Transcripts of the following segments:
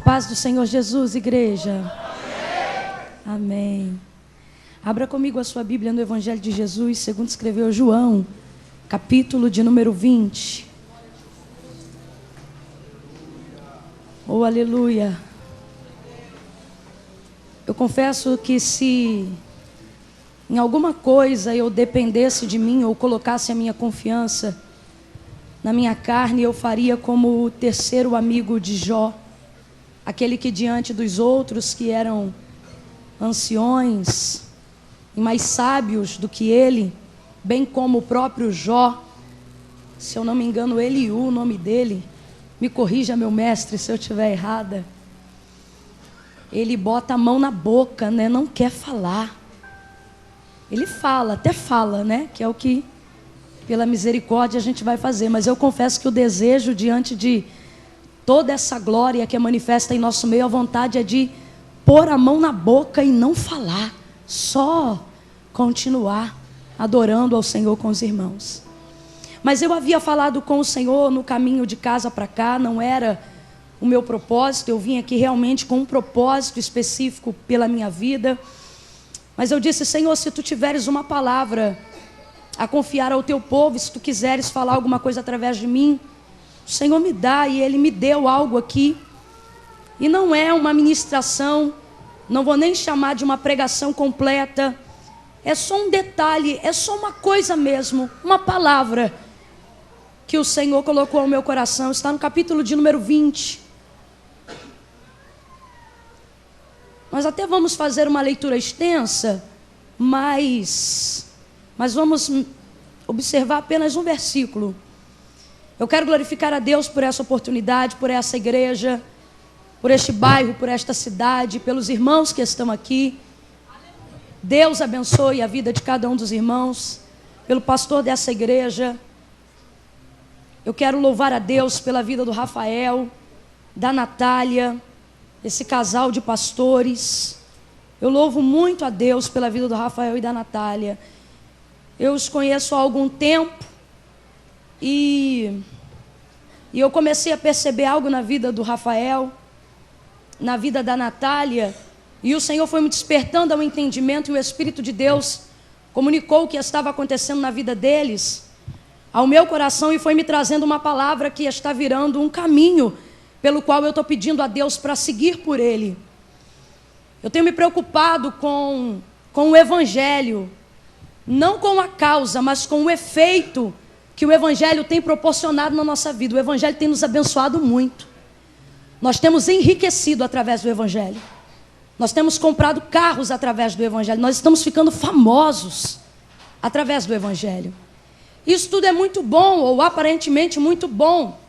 paz do Senhor Jesus, igreja. Amém. Abra comigo a sua Bíblia no Evangelho de Jesus, segundo escreveu João, capítulo de número 20. Oh, aleluia. Eu confesso que se em alguma coisa eu dependesse de mim ou colocasse a minha confiança na minha carne, eu faria como o terceiro amigo de Jó, aquele que diante dos outros que eram anciões e mais sábios do que ele, bem como o próprio Jó, se eu não me engano, Eliú, o nome dele, me corrija meu mestre se eu estiver errada, ele bota a mão na boca, né? Não quer falar. Ele fala, até fala, né? Que é o que, pela misericórdia, a gente vai fazer. Mas eu confesso que o desejo diante de toda essa glória que é manifesta em nosso meio, a vontade é de pôr a mão na boca e não falar, só continuar adorando ao Senhor com os irmãos. Mas eu havia falado com o Senhor no caminho de casa para cá, não era o meu propósito, eu vim aqui realmente com um propósito específico pela minha vida. Mas eu disse: Senhor, se tu tiveres uma palavra a confiar ao teu povo, se tu quiseres falar alguma coisa através de mim, o Senhor me dá. E Ele me deu algo aqui. E não é uma ministração, não vou nem chamar de uma pregação completa. É só um detalhe, é só uma coisa mesmo, uma palavra que o Senhor colocou ao meu coração. Está no capítulo de número 20. Nós até vamos fazer uma leitura extensa, mas vamos observar apenas um versículo. Eu quero glorificar a Deus por essa oportunidade, por essa igreja, por este bairro, por esta cidade, pelos irmãos que estão aqui. Deus abençoe a vida de cada um dos irmãos, pelo pastor dessa igreja. Eu quero louvar a Deus pela vida do Rafael, da Natália, esse casal de pastores. Eu louvo muito a Deus pela vida do Rafael e da Natália. Eu os conheço há algum tempo e eu comecei a perceber algo na vida do Rafael, na vida da Natália, e o Senhor foi me despertando ao entendimento, e o Espírito de Deus comunicou o que estava acontecendo na vida deles ao meu coração, e foi me trazendo uma palavra que está virando um caminho pelo qual eu estou pedindo a Deus para seguir por ele. Eu tenho me preocupado com o Evangelho, não com a causa, mas com o efeito que o Evangelho tem proporcionado na nossa vida. O Evangelho tem nos abençoado muito. Nós temos enriquecido através do Evangelho. Nós temos comprado carros através do Evangelho. Nós estamos ficando famosos através do Evangelho. Isso tudo é muito bom, ou aparentemente muito bom.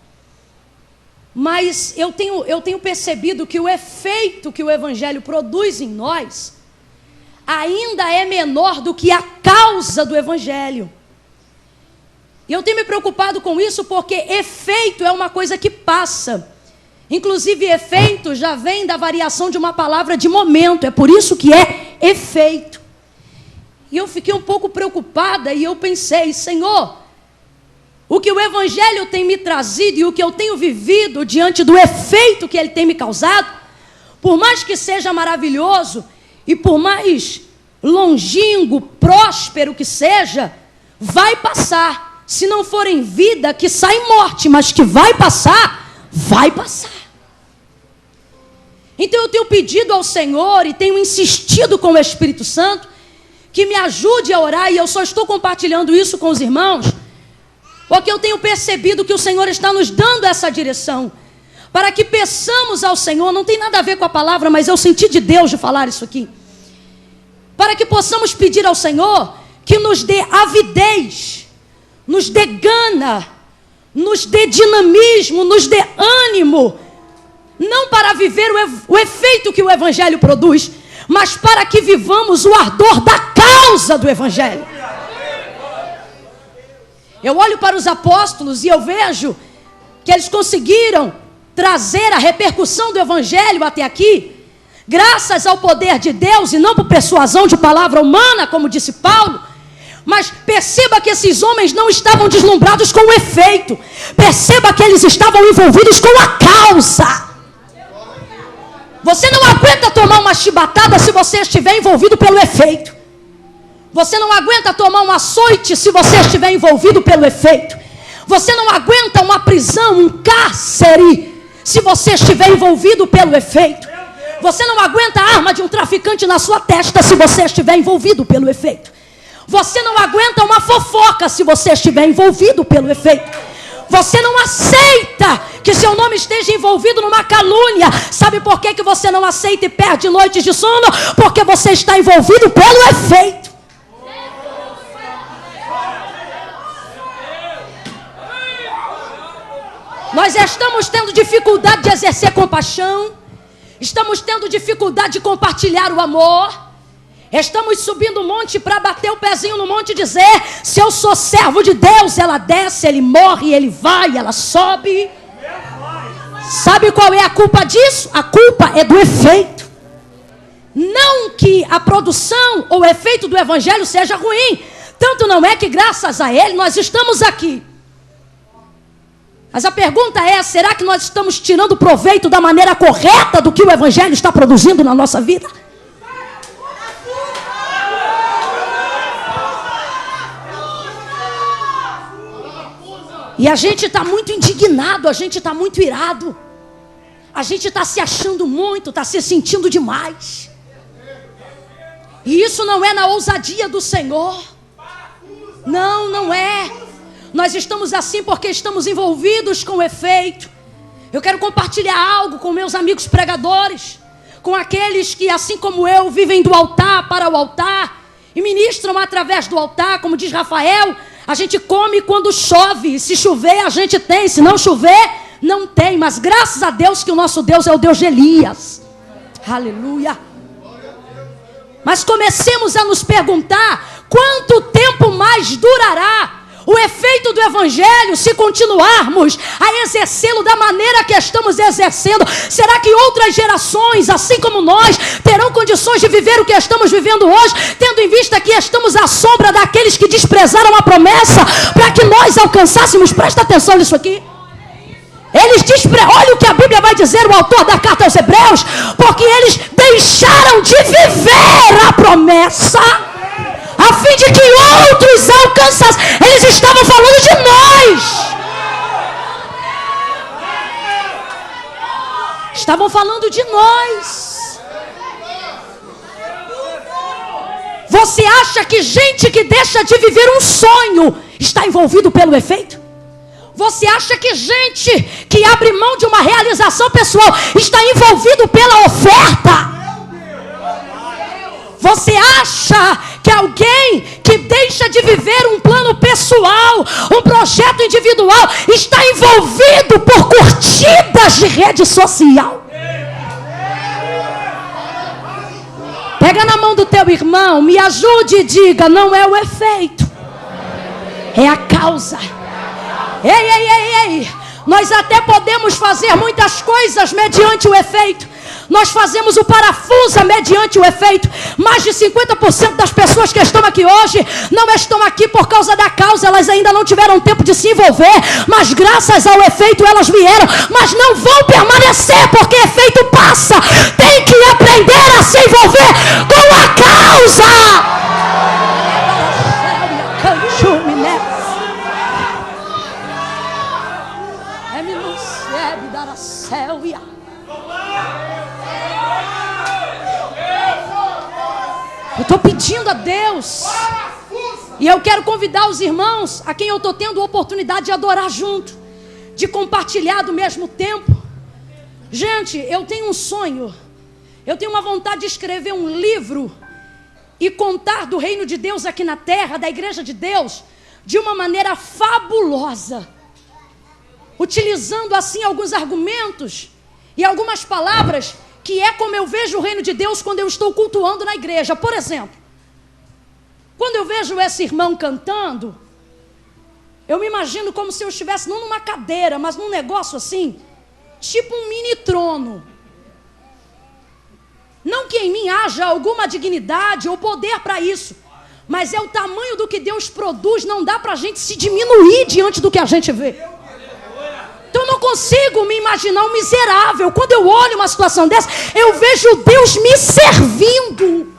Mas eu tenho percebido que o efeito que o Evangelho produz em nós ainda é menor do que a causa do Evangelho. E eu tenho me preocupado com isso porque efeito é uma coisa que passa. Inclusive efeito já vem da variação de uma palavra de momento. É por isso que é efeito. E eu fiquei um pouco preocupada e eu pensei: Senhor, o que o Evangelho tem me trazido e o que eu tenho vivido diante do efeito que ele tem me causado, por mais que seja maravilhoso e por mais longínquo, próspero que seja, vai passar. Se não for em vida, que sai em morte, mas que vai passar, vai passar. Então eu tenho pedido ao Senhor e tenho insistido com o Espírito Santo que me ajude a orar, e eu só estou compartilhando isso com os irmãos porque eu tenho percebido que o Senhor está nos dando essa direção, para que peçamos ao Senhor, não tem nada a ver com a palavra, mas eu senti de Deus de falar isso aqui, para que possamos pedir ao Senhor que nos dê avidez, nos dê gana, nos dê dinamismo, nos dê ânimo, não para viver o efeito que o Evangelho produz, mas para que vivamos o ardor da causa do Evangelho. Eu olho para os apóstolos e eu vejo que eles conseguiram trazer a repercussão do Evangelho até aqui, graças ao poder de Deus e não por persuasão de palavra humana, como disse Paulo. Mas perceba que esses homens não estavam deslumbrados com o efeito. Perceba que eles estavam envolvidos com a causa. Você não aguenta tomar uma chibatada se você estiver envolvido pelo efeito. Você não aguenta tomar um açoite se você estiver envolvido pelo efeito. Você não aguenta uma prisão, um cárcere, se você estiver envolvido pelo efeito. Você não aguenta a arma de um traficante na sua testa se você estiver envolvido pelo efeito. Você não aguenta uma fofoca se você estiver envolvido pelo efeito. Você não aceita que seu nome esteja envolvido numa calúnia. Sabe por que você não aceita e perde noites de sono? Porque você está envolvido pelo efeito. Nós estamos tendo dificuldade de exercer compaixão. Estamos tendo dificuldade de compartilhar o amor. Estamos subindo o monte para bater o pezinho no monte e dizer: se eu sou servo de Deus, ela desce, ele morre, ele vai, ela sobe. Sabe qual é a culpa disso? A culpa é do efeito. Não que a produção ou o efeito do evangelho seja ruim. Tanto não é que graças a ele nós estamos aqui. Mas a pergunta é: será que nós estamos tirando proveito da maneira correta do que o evangelho está produzindo na nossa vida? E a gente está muito indignado, a gente está muito irado. A gente está se achando muito, está se sentindo demais. E isso não é na ousadia do Senhor. Não, não é. Nós estamos assim porque estamos envolvidos com o efeito. Eu quero compartilhar algo com meus amigos pregadores, com aqueles que, assim como eu, vivem do altar para o altar e ministram através do altar. Como diz Rafael, a gente come quando chove. Se chover, a gente tem. Se não chover, não tem. Mas graças a Deus que o nosso Deus é o Deus de Elias. Aleluia. Mas comecemos a nos perguntar: quanto tempo mais durará o efeito do evangelho se continuarmos a exercê-lo da maneira que estamos exercendo? Será que outras gerações, assim como nós, terão condições de viver o que estamos vivendo hoje, tendo em vista que estamos à sombra daqueles que desprezaram a promessa para que nós alcançássemos? Presta atenção nisso aqui. Olha o que a Bíblia vai dizer, o autor da carta aos Hebreus: porque eles deixaram de viver a promessa, a fim de que outros alcançassem. Eles estavam falando de nós. Estavam falando de nós. Você acha que gente que deixa de viver um sonho está envolvido pelo efeito? Você acha que gente que abre mão de uma realização pessoal está envolvido pela oferta? Você acha que alguém que deixa de viver um plano pessoal, um projeto individual, está envolvido por curtidas de rede social? Pega na mão do teu irmão, me ajude e diga: não é o efeito, é a causa. Ei, ei, ei, ei. Nós até podemos fazer muitas coisas mediante o efeito. Nós fazemos o parafuso mediante o efeito. Mais de 50% das pessoas que estão aqui hoje não estão aqui por causa da causa. Elas ainda não tiveram tempo de se envolver, mas graças ao efeito elas vieram. Mas não vão permanecer, porque efeito passa. Tem que aprender a se envolver com a causa. Eu estou pedindo a Deus, e eu quero convidar os irmãos a quem eu estou tendo a oportunidade de adorar junto, de compartilhar do mesmo tempo. Gente, eu tenho um sonho, eu tenho uma vontade de escrever um livro e contar do reino de Deus aqui na terra, da igreja de Deus, de uma maneira fabulosa, utilizando assim alguns argumentos e algumas palavras que é como eu vejo o reino de Deus quando eu estou cultuando na igreja. Por exemplo, quando eu vejo esse irmão cantando, eu me imagino como se eu estivesse não numa cadeira, mas num negócio assim, tipo um mini trono. Não que em mim haja alguma dignidade ou poder para isso, mas é o tamanho do que Deus produz. Não dá para a gente se diminuir diante do que a gente vê. Então eu não consigo me imaginar um miserável. Quando eu olho uma situação dessa, eu vejo Deus me servindo.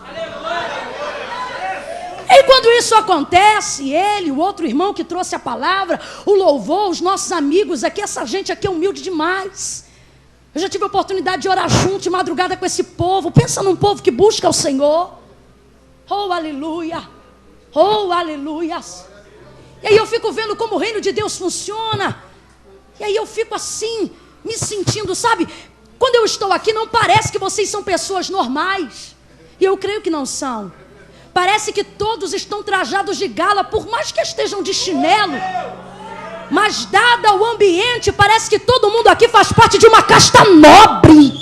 E quando isso acontece, ele, o outro irmão que trouxe a palavra, o louvor, os nossos amigos aqui, essa gente aqui é humilde demais. Eu já tive a oportunidade de orar junto de madrugada com esse povo. Pensa num povo que busca o Senhor. Oh, aleluia. Oh, aleluias. E aí eu fico vendo como o reino de Deus funciona. E aí eu fico assim, me sentindo, sabe? Quando eu estou aqui, não parece que vocês são pessoas normais. E eu creio que não são. Parece que todos estão trajados de gala, por mais que estejam de chinelo. Mas dada o ambiente, parece que todo mundo aqui faz parte de uma casta nobre.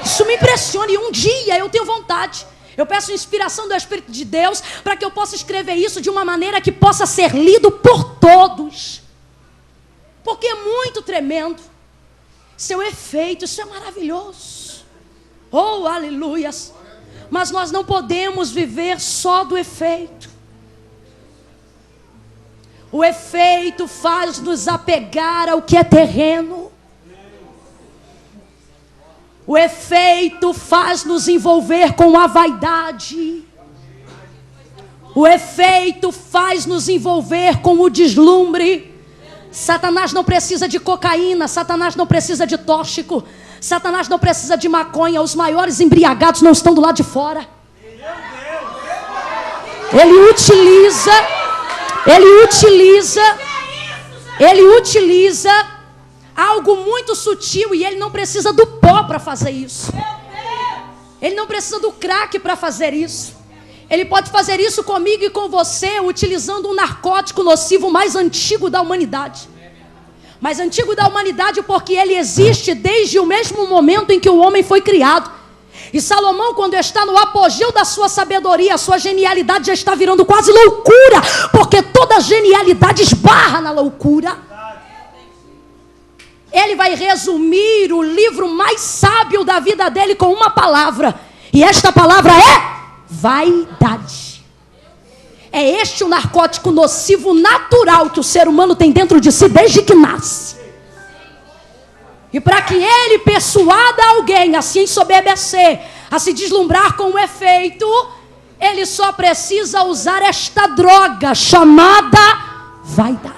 Isso me impressiona. E um dia eu tenho vontade. Eu peço inspiração do Espírito de Deus para que eu possa escrever isso de uma maneira que possa ser lido por todos. Porque é muito tremendo. Seu efeito, isso é maravilhoso. Oh, aleluias. Mas nós não podemos viver só do efeito. O efeito faz nos apegar ao que é terreno. O efeito faz nos envolver com a vaidade. O efeito faz nos envolver com o deslumbre. Satanás não precisa de cocaína, Satanás não precisa de tóxico, Satanás não precisa de maconha. Os maiores embriagados não estão do lado de fora. Ele utiliza algo muito sutil, e ele não precisa do pó para fazer isso. Ele não precisa do crack para fazer isso. Ele pode fazer isso comigo e com você, utilizando um narcótico nocivo mais antigo da humanidade. Mais antigo da humanidade porque ele existe desde o mesmo momento em que o homem foi criado. E Salomão, quando está no apogeu da sua sabedoria, a sua genialidade já está virando quase loucura, porque toda genialidade esbarra na loucura. Ele vai resumir o livro mais sábio da vida dele com uma palavra. E esta palavra é vaidade. É este o narcótico nocivo natural que o ser humano tem dentro de si desde que nasce. E para que ele persuada alguém a se ensoberbecer, a se deslumbrar com o efeito, ele só precisa usar esta droga chamada vaidade.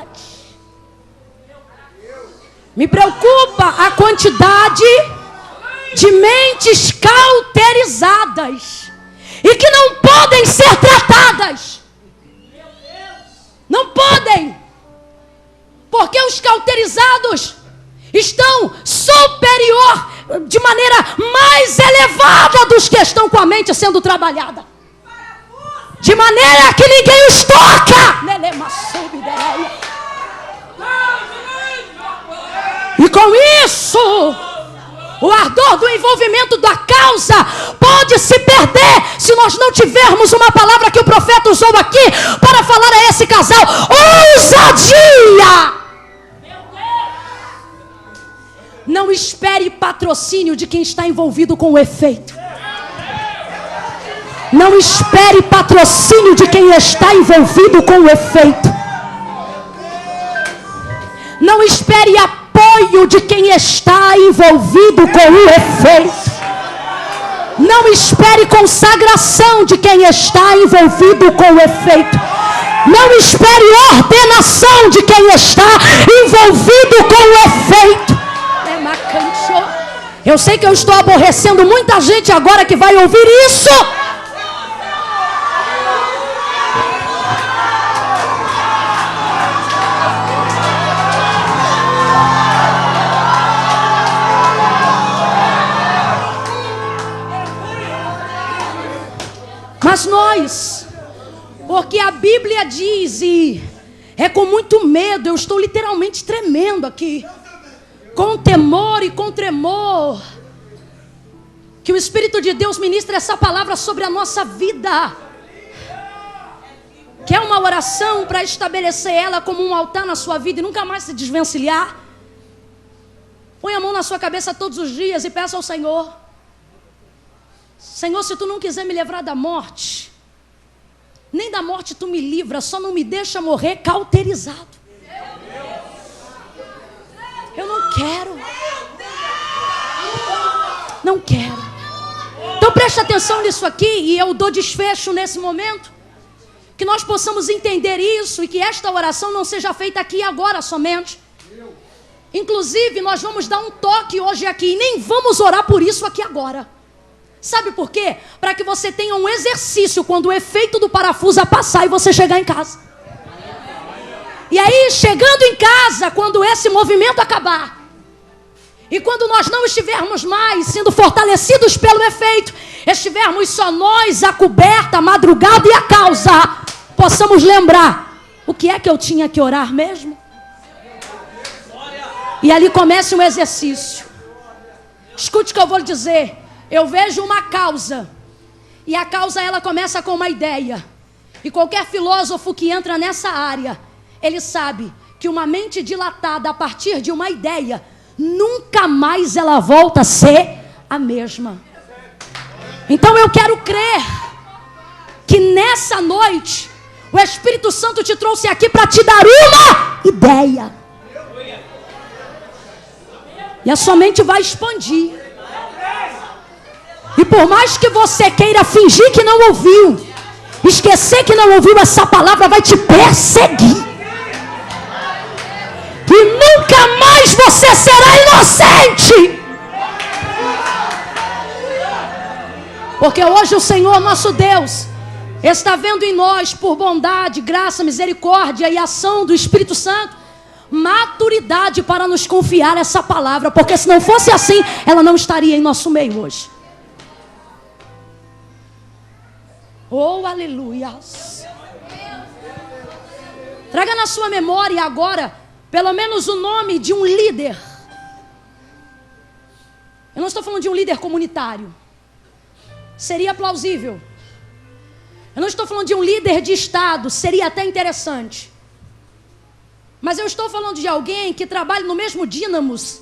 Me preocupa a quantidade de mentes cauterizadas e que não podem ser tratadas. Não podem, porque os cauterizados estão superior, de maneira mais elevada dos que estão com a mente sendo trabalhada, de maneira que ninguém os toca. E com isso, o ardor do envolvimento da causa pode se perder se nós não tivermos uma palavra que o profeta usou aqui para falar a esse casal: ousadia. Não espere patrocínio de quem está envolvido com o efeito. Não espere patrocínio de quem está envolvido com o efeito. Não espere apoio de quem está envolvido com o efeito. Não espere consagração de quem está envolvido com o efeito. Não espere ordenação de quem está envolvido com o efeito. Eu sei que eu estou aborrecendo muita gente agora que vai ouvir isso. Mas nós, porque a Bíblia diz, e é com muito medo, eu estou literalmente tremendo aqui, com temor e com tremor, que o Espírito de Deus ministre essa palavra sobre a nossa vida. Quer uma oração para estabelecer ela como um altar na sua vida e nunca mais se desvencilhar? Põe a mão na sua cabeça todos os dias e peça ao Senhor: Senhor, se tu não quiser me livrar da morte, nem da morte tu me livra, só não me deixa morrer cauterizado. quero. Não quero. Então preste atenção nisso aqui e eu dou desfecho nesse momento. Que nós possamos entender isso e que esta oração não seja feita aqui e agora somente. Inclusive nós vamos dar um toque hoje aqui e nem vamos orar por isso aqui agora. Sabe por quê? Para que você tenha um exercício quando o efeito do parafuso passar e você chegar em casa. E aí, chegando em casa, quando esse movimento acabar, e quando nós não estivermos mais sendo fortalecidos pelo efeito, estivermos só nós, a coberta, a madrugada e a causa, possamos lembrar, o que é que eu tinha que orar mesmo? E ali começa um exercício. Escute o que eu vou lhe dizer. Eu vejo uma causa, e a causa ela começa com uma ideia. E qualquer filósofo que entra nessa área, ele sabe que uma mente dilatada a partir de uma ideia, nunca mais ela volta a ser a mesma. Então eu quero crer que nessa noite, o Espírito Santo te trouxe aqui para te dar uma ideia. E a sua mente vai expandir. E por mais que você queira fingir que não ouviu, esquecer que não ouviu, essa palavra vai te perseguir. E nunca mais você será inocente. Porque hoje o Senhor nosso Deus está vendo em nós, por bondade, graça, misericórdia e ação do Espírito Santo, maturidade para nos confiar essa palavra. Porque se não fosse assim, ela não estaria em nosso meio hoje. Oh, aleluias. Traga na sua memória agora, pelo menos o nome de um líder. Eu não estou falando de um líder comunitário. Seria plausível. Eu não estou falando de um líder de estado. Seria até interessante. Mas eu estou falando de alguém que trabalha no mesmo dínamos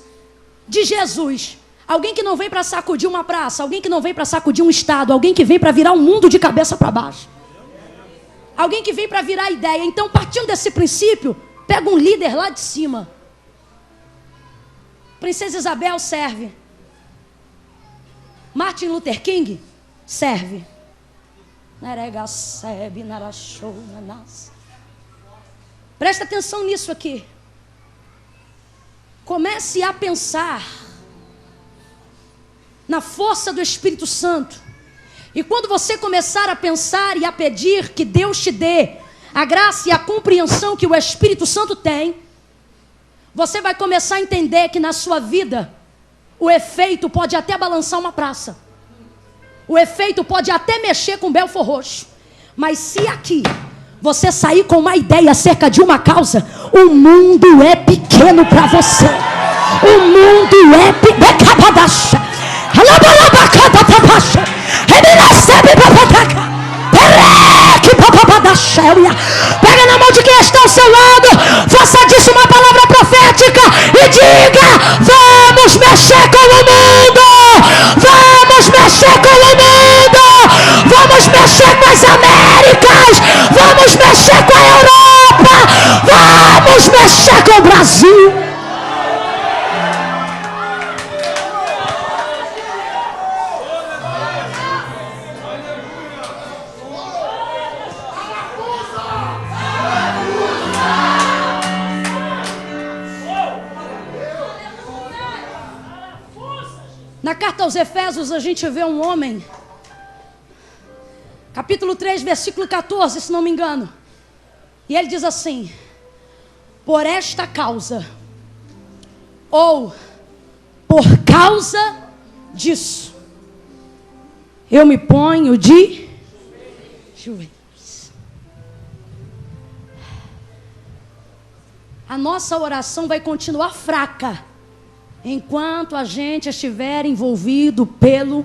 de Jesus. Alguém que não vem para sacudir uma praça. Alguém que não vem para sacudir um estado. Alguém que vem para virar o mundo de cabeça para baixo. Alguém que vem para virar a ideia. Então, partindo desse princípio, pega um líder lá de cima. Princesa Isabel serve. Martin Luther King serve. Presta atenção nisso aqui. Comece a pensar na força do Espírito Santo. E quando você começar a pensar e a pedir que Deus te dê a graça e a compreensão que o Espírito Santo tem, você vai começar a entender que na sua vida o efeito pode até balançar uma praça. O efeito pode até mexer com Belfor Roxo. Mas se aqui você sair com uma ideia acerca de uma causa, o mundo é pequeno para você. O mundo é pequeno. Pega na mão de quem está ao seu lado, faça disso uma palavra profética e diga: vamos mexer com o mundo, vamos mexer com o mundo, vamos mexer com as Américas, vamos mexer com a Europa, vamos mexer com o Brasil. Na carta aos Efésios a gente vê um homem, capítulo 3, versículo 14, se não me engano. E ele diz assim: por esta causa, ou por causa disso, eu me ponho de joelhos. A nossa oração vai continuar fraca enquanto a gente estiver envolvido pelo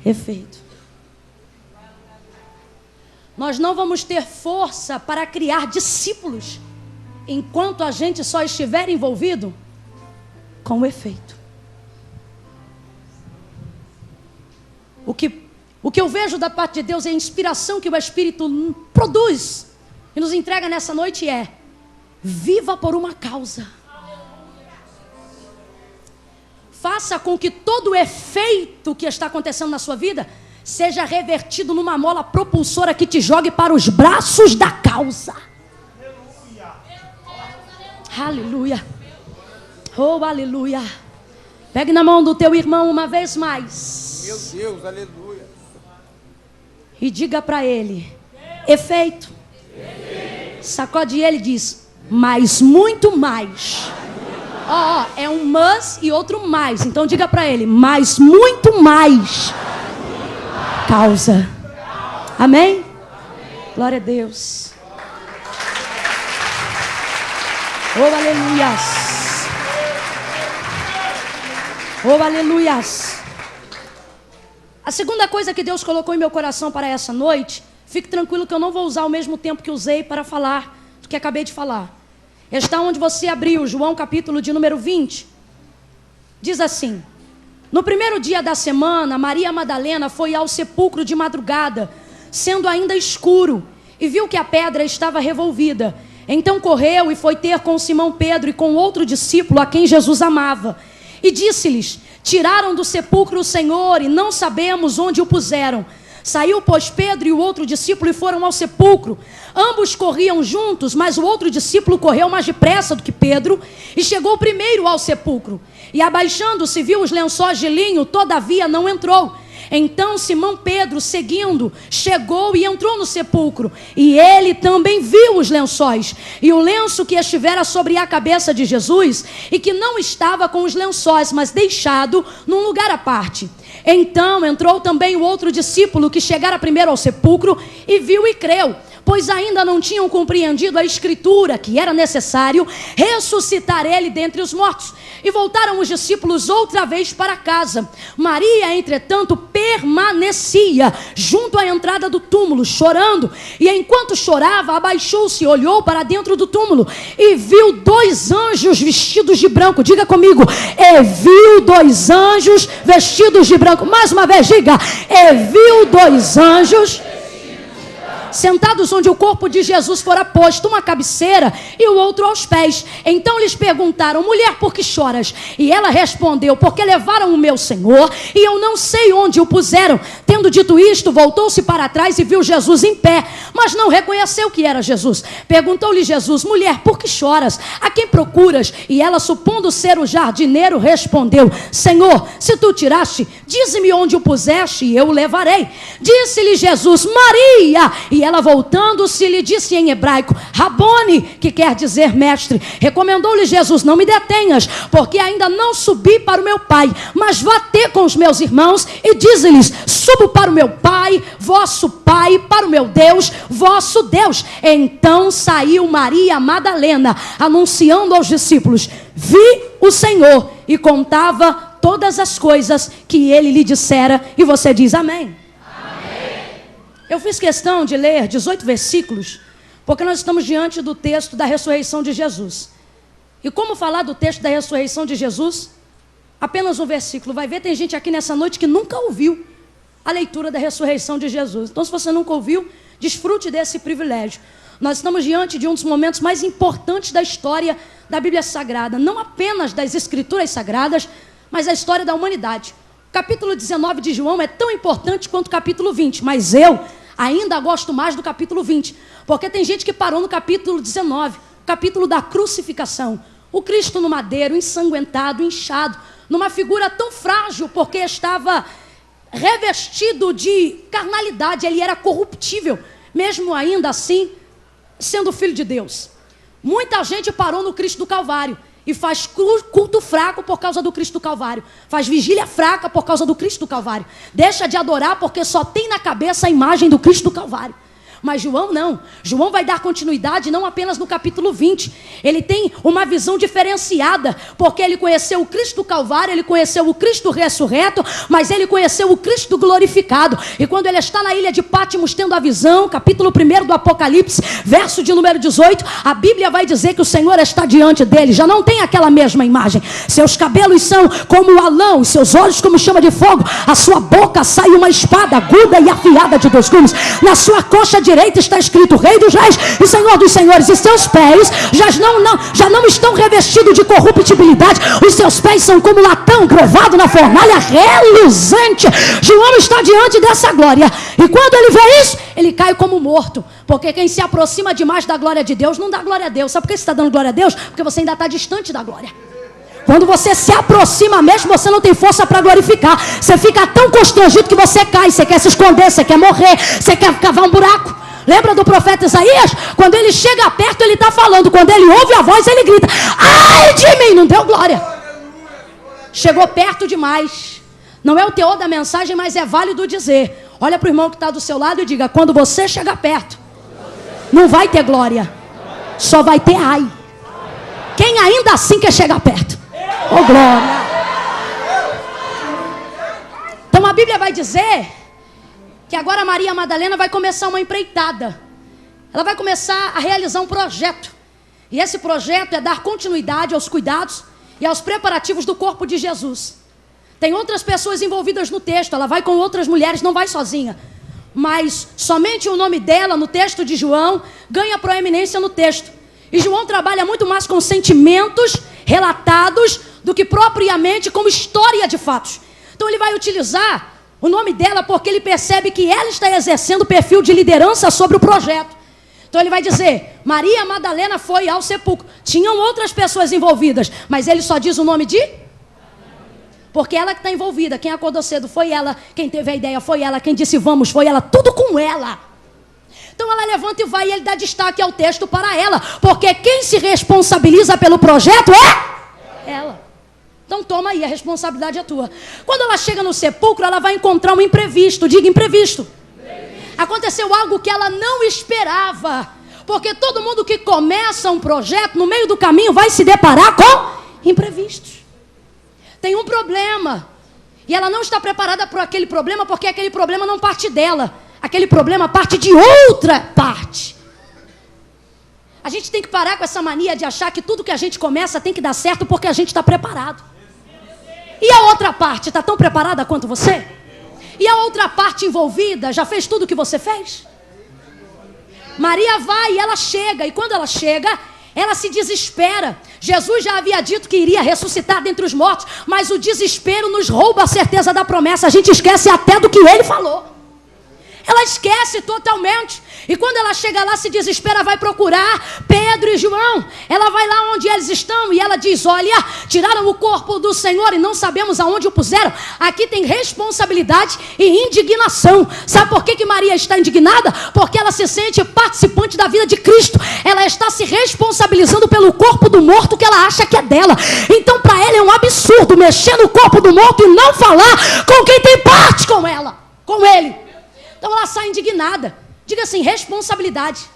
efeito. Nós não vamos ter força para criar discípulos enquanto a gente só estiver envolvido com o efeito. O que eu vejo da parte de Deus é a inspiração que o Espírito produz e nos entrega nessa noite é: viva por uma causa. faça com que todo o efeito que está acontecendo na sua vida seja revertido numa mola propulsora que te jogue para os braços da causa. Aleluia. Oh, aleluia. Pegue na mão do teu irmão uma vez mais. Meu Deus, aleluia. E diga para ele: efeito. Sacode ele e diz: mas muito mais. Ó, é um mas e outro mais. Então diga para ele: mas muito mais causa. Amém? Glória a Deus. Oh, aleluias. Oh, aleluias. A segunda coisa que Deus colocou em meu coração para essa noite, fique tranquilo que eu não vou usar o mesmo tempo que usei para falar do que acabei de falar. Está onde você abriu, João capítulo de número 20. Diz assim: no primeiro dia da semana, Maria Madalena foi ao sepulcro de madrugada, sendo ainda escuro, e viu que a pedra estava revolvida. Então correu e foi ter com Simão Pedro e com outro discípulo a quem Jesus amava. E disse-lhes: tiraram do sepulcro o Senhor e não sabemos onde o puseram. Saiu, pois, Pedro e o outro discípulo e foram ao sepulcro. Ambos corriam juntos, mas o outro discípulo correu mais depressa do que Pedro e chegou primeiro ao sepulcro. E abaixando-se viu os lençóis de linho, todavia não entrou. Então Simão Pedro, seguindo, chegou e entrou no sepulcro. E ele também viu os lençóis e o lenço que estivera sobre a cabeça de Jesus, e que não estava com os lençóis, mas deixado num lugar à parte. Então entrou também o outro discípulo que chegara primeiro ao sepulcro e viu e creu, pois ainda não tinham compreendido a escritura, que era necessário ressuscitar ele dentre os mortos. E voltaram os discípulos outra vez para casa. Maria, entretanto, permanecia junto à entrada do túmulo, chorando. E enquanto chorava, abaixou-se e olhou para dentro do túmulo e viu 2 anjos vestidos de branco. Diga comigo: e viu 2 anjos vestidos de branco. Mais uma vez, diga: e viu 2 anjos sentados onde o corpo de Jesus fora posto, uma à cabeceira e o outro aos pés. Então lhes perguntaram: mulher, por que choras? E ela respondeu: porque levaram o meu Senhor e eu não sei onde o puseram. Tendo dito isto, voltou-se para trás e viu Jesus em pé, mas não reconheceu que era Jesus. Perguntou-lhe Jesus: mulher, por que choras? A quem procuras? E ela, supondo ser o jardineiro, respondeu: Senhor, se tu tiraste, dize-me onde o puseste e eu o levarei. Disse-lhe Jesus: Maria. E ela, voltando-se, lhe disse em hebraico: Rabone, que quer dizer mestre. Recomendou-lhe Jesus: não me detenhas, porque ainda não subi para o meu Pai, mas vá ter com os meus irmãos e dize-lhes: subo para o meu Pai, vosso Pai, para o meu Deus, vosso Deus. Então saiu Maria Madalena, anunciando aos discípulos: vi o Senhor, e contava todas as coisas que ele lhe dissera. E você diz amém? Eu fiz questão de ler 18 versículos, porque nós estamos diante do texto da ressurreição de Jesus. E como falar do texto da ressurreição de Jesus? Apenas um versículo. Vai ver, tem gente aqui nessa noite que nunca ouviu a leitura da ressurreição de Jesus. Então, se você nunca ouviu, desfrute desse privilégio. Nós estamos diante de um dos momentos mais importantes da história da Bíblia Sagrada. Não apenas das Escrituras Sagradas, mas a história da humanidade. O capítulo 19 de João é tão importante quanto o capítulo 20, mas eu ainda gosto mais do capítulo 20, porque tem gente que parou no capítulo 19, o capítulo da crucificação. O Cristo no madeiro, ensanguentado, inchado, numa figura tão frágil, porque estava revestido de carnalidade, ele era corruptível, mesmo ainda assim, sendo filho de Deus. Muita gente parou no Cristo do Calvário e faz culto fraco por causa do Cristo do Calvário. Faz vigília fraca por causa do Cristo do Calvário. Deixa de adorar porque só tem na cabeça a imagem do Cristo do Calvário. Mas João não. João vai dar continuidade não apenas no capítulo 20. Ele tem uma visão diferenciada, porque ele conheceu o Cristo do Calvário, ele conheceu o Cristo ressurreto, mas ele conheceu o Cristo glorificado. E quando ele está na ilha de Pátimos tendo a visão, capítulo 1 do Apocalipse, verso de número 18, a Bíblia vai dizer que o Senhor está diante dele. Já não tem aquela mesma imagem. Seus cabelos são como o alão, os seus olhos como chama de fogo, a sua boca sai uma espada aguda e afiada de 2 gumes, na sua coxa direita está escrito Rei dos Reis e Senhor dos Senhores, e seus pés já não estão revestidos de corruptibilidade, os seus pés são como latão provado na fornalha reluzente. João está diante dessa glória, e quando ele vê isso, ele cai como morto, porque quem se aproxima demais da glória de Deus não dá glória a Deus. Sabe por que você está dando glória a Deus? Porque você ainda está distante da glória. Quando você se aproxima mesmo, você não tem força para glorificar. Você fica tão constrangido que você cai. Você quer se esconder, você quer morrer, você quer cavar um buraco. Lembra do profeta Isaías? Quando ele chega perto, ele está falando. Quando ele ouve a voz, ele grita: ai de mim, não deu glória. Chegou perto demais. Não é o teor da mensagem, mas é válido dizer. Olha para o irmão que está do seu lado e diga: quando você chegar perto, não vai ter glória, só vai ter ai. Quem ainda assim quer chegar perto? Oh, glória! Então a Bíblia vai dizer que agora Maria Madalena vai começar uma empreitada. Ela vai começar a realizar um projeto. E esse projeto é dar continuidade aos cuidados e aos preparativos do corpo de Jesus. Tem outras pessoas envolvidas no texto. Ela vai com outras mulheres, não vai sozinha. Mas somente o nome dela no texto de João ganha proeminência no texto. E João trabalha muito mais com sentimentos relatados do que propriamente como história de fatos. Então ele vai utilizar o nome dela porque ele percebe que ela está exercendo o perfil de liderança sobre o projeto. Então ele vai dizer: Maria Madalena foi ao sepulcro. Tinham outras pessoas envolvidas, mas ele só diz o nome de... Porque ela que está envolvida. Quem acordou cedo foi ela, quem teve a ideia foi ela, quem disse vamos foi ela, tudo com ela. Então ela levanta e vai, e ele dá destaque ao texto para ela, porque quem se responsabiliza pelo projeto é ela. Então toma aí, a responsabilidade é tua. Quando ela chega no sepulcro, ela vai encontrar um imprevisto. Diga imprevisto. Aconteceu algo que ela não esperava, porque todo mundo que começa um projeto, no meio do caminho vai se deparar com imprevistos. Tem um problema, e ela não está preparada para aquele problema, porque aquele problema não parte dela. Aquele problema parte de outra parte. A gente tem que parar com essa mania de achar que tudo que a gente começa tem que dar certo porque a gente está preparado. E a outra parte está tão preparada quanto você? E a outra parte envolvida já fez tudo o que você fez? Maria vai e ela chega, e quando ela chega, ela se desespera. Jesus já havia dito que iria ressuscitar dentre os mortos, mas o desespero nos rouba a certeza da promessa. A gente esquece até do que ele falou. Ela esquece totalmente. E quando ela chega lá, se desespera, vai procurar Pedro e João. Ela vai lá onde eles estão e ela diz: olha, tiraram o corpo do Senhor e não sabemos aonde o puseram. Aqui tem responsabilidade e indignação. Sabe por que Maria está indignada? Porque ela se sente participante da vida de Cristo. Ela está se responsabilizando pelo corpo do morto que ela acha que é dela. Então para ela é um absurdo mexer no corpo do morto e não falar com quem tem parte com ela, com ele. Então ela sai indignada. Diga assim: responsabilidade.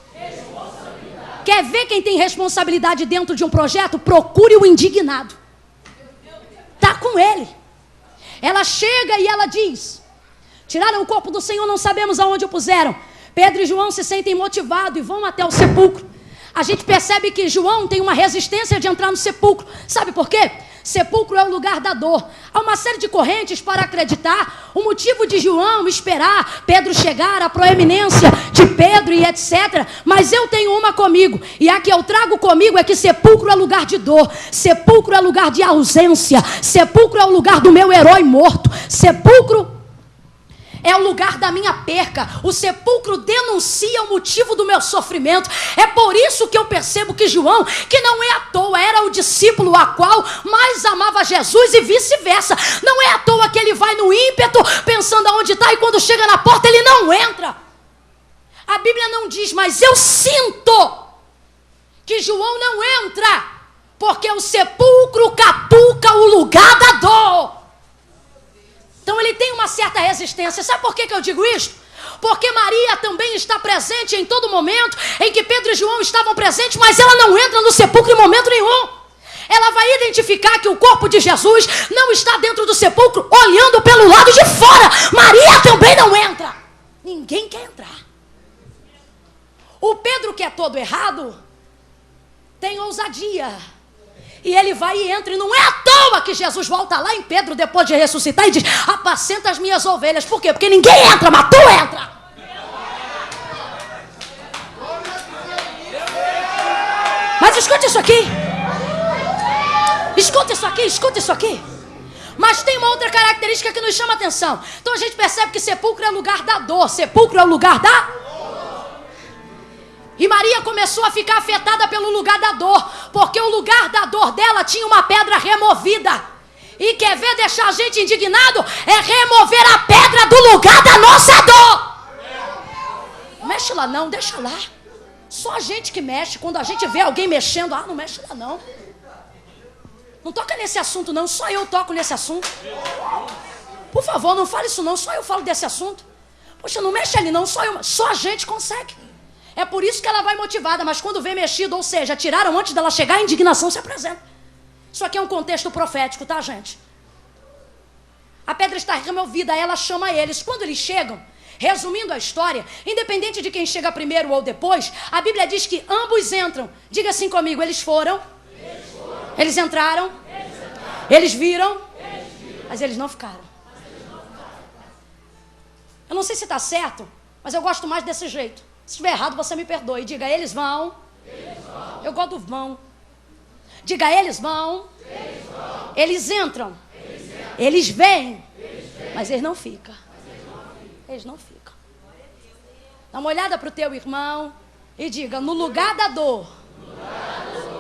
Quer ver quem tem responsabilidade dentro de um projeto? Procure o indignado. Está com ele. Ela chega e ela diz: tiraram o corpo do Senhor, não sabemos aonde o puseram. Pedro e João se sentem motivados e vão até o sepulcro. A gente percebe que João tem uma resistência de entrar no sepulcro. Sabe por quê? Sepulcro é o lugar da dor. Há uma série de correntes para acreditar o motivo de João esperar Pedro chegar, a proeminência de Pedro e etc. Mas eu tenho uma comigo, e a que eu trago comigo é que sepulcro é lugar de dor, sepulcro é lugar de ausência, sepulcro é o lugar do meu herói morto, sepulcro é o lugar da minha perca. O sepulcro denuncia o motivo do meu sofrimento. É por isso que eu percebo que João, que não é à toa, era o discípulo a qual mais amava Jesus e vice-versa. Não é à toa que ele vai no ímpeto, pensando aonde está, e quando chega na porta ele não entra. A Bíblia não diz, mas eu sinto que João não entra, porque o sepulcro catuca o lugar da dor. Então ele tem uma certa resistência. Sabe por que eu digo isso? Porque Maria também está presente em todo momento em que Pedro e João estavam presentes, mas ela não entra no sepulcro em momento nenhum. Ela vai identificar que o corpo de Jesus não está dentro do sepulcro, olhando pelo lado de fora. Maria também não entra. Ninguém quer entrar. O Pedro, que é todo errado, tem ousadia. E ele vai e entra, e não é à toa que Jesus volta lá em Pedro depois de ressuscitar e diz: apacenta as minhas ovelhas. Por quê? Porque ninguém entra, mas tu entra. Mas escute isso aqui. Escuta isso aqui, escuta isso aqui. Mas tem uma outra característica que nos chama a atenção. Então a gente percebe que sepulcro é lugar da dor. Sepulcro é o lugar da... E Maria começou a ficar afetada pelo lugar da dor, porque o lugar da dor dela tinha uma pedra removida. E quer ver deixar a gente indignado? É remover a pedra do lugar da nossa dor. Não mexe lá não, deixa lá. Só a gente que mexe. Quando a gente vê alguém mexendo, não mexe lá não. Não toca nesse assunto não, só eu toco nesse assunto. Por favor, não fale isso não, só eu falo desse assunto. Poxa, não mexe ali não, só a gente consegue. É por isso que ela vai motivada, mas quando vem mexido, ou seja, tiraram antes dela chegar, a indignação se apresenta. Isso aqui é um contexto profético, tá, gente? A pedra está removida, ela chama eles. Quando eles chegam, resumindo a história, independente de quem chega primeiro ou depois, a Bíblia diz que ambos entram. Diga assim comigo, eles foram. Eles entraram. Eles viram. Mas eles não ficaram. Eu não sei se está certo, mas eu gosto mais desse jeito. Se estiver errado, você me perdoe. Diga, eles vão. Eu gosto do vão. Diga, eles vão. Eles entram. Eles vêm. Mas eles não ficam. Eles não ficam. Dá uma olhada para o teu irmão e diga, no lugar da dor,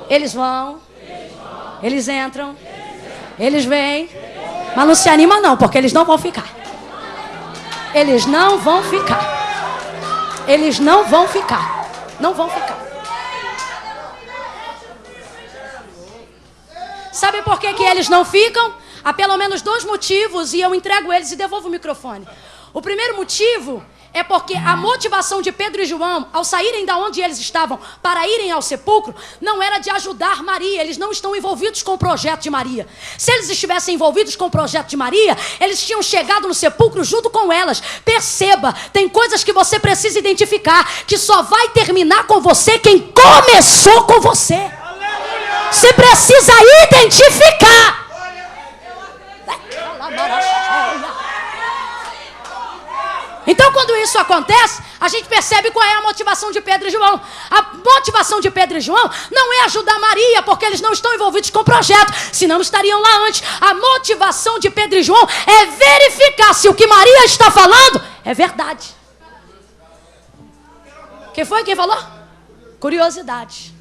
eles vão. Eles entram. Eles vêm. Mas não se anima não, porque eles não vão ficar. Eles não vão ficar. Eles não vão ficar. Não vão ficar. Sabe por que eles não ficam? Há pelo menos 2 motivos e eu entrego eles e devolvo o microfone. O primeiro motivo é porque a motivação de Pedro e João, ao saírem da onde eles estavam para irem ao sepulcro, não era de ajudar Maria. Eles não estão envolvidos com o projeto de Maria. Se eles estivessem envolvidos com o projeto de Maria, eles tinham chegado no sepulcro junto com elas. Perceba, tem coisas que você precisa identificar, que só vai terminar com você quem começou com você. Você precisa identificar. Então, quando isso acontece, a gente percebe qual é a motivação de Pedro e João. A motivação de Pedro e João não é ajudar Maria, porque eles não estão envolvidos com o projeto, senão estariam lá antes. A motivação de Pedro e João é verificar se o que Maria está falando é verdade. Quem foi? Quem falou? Curiosidade.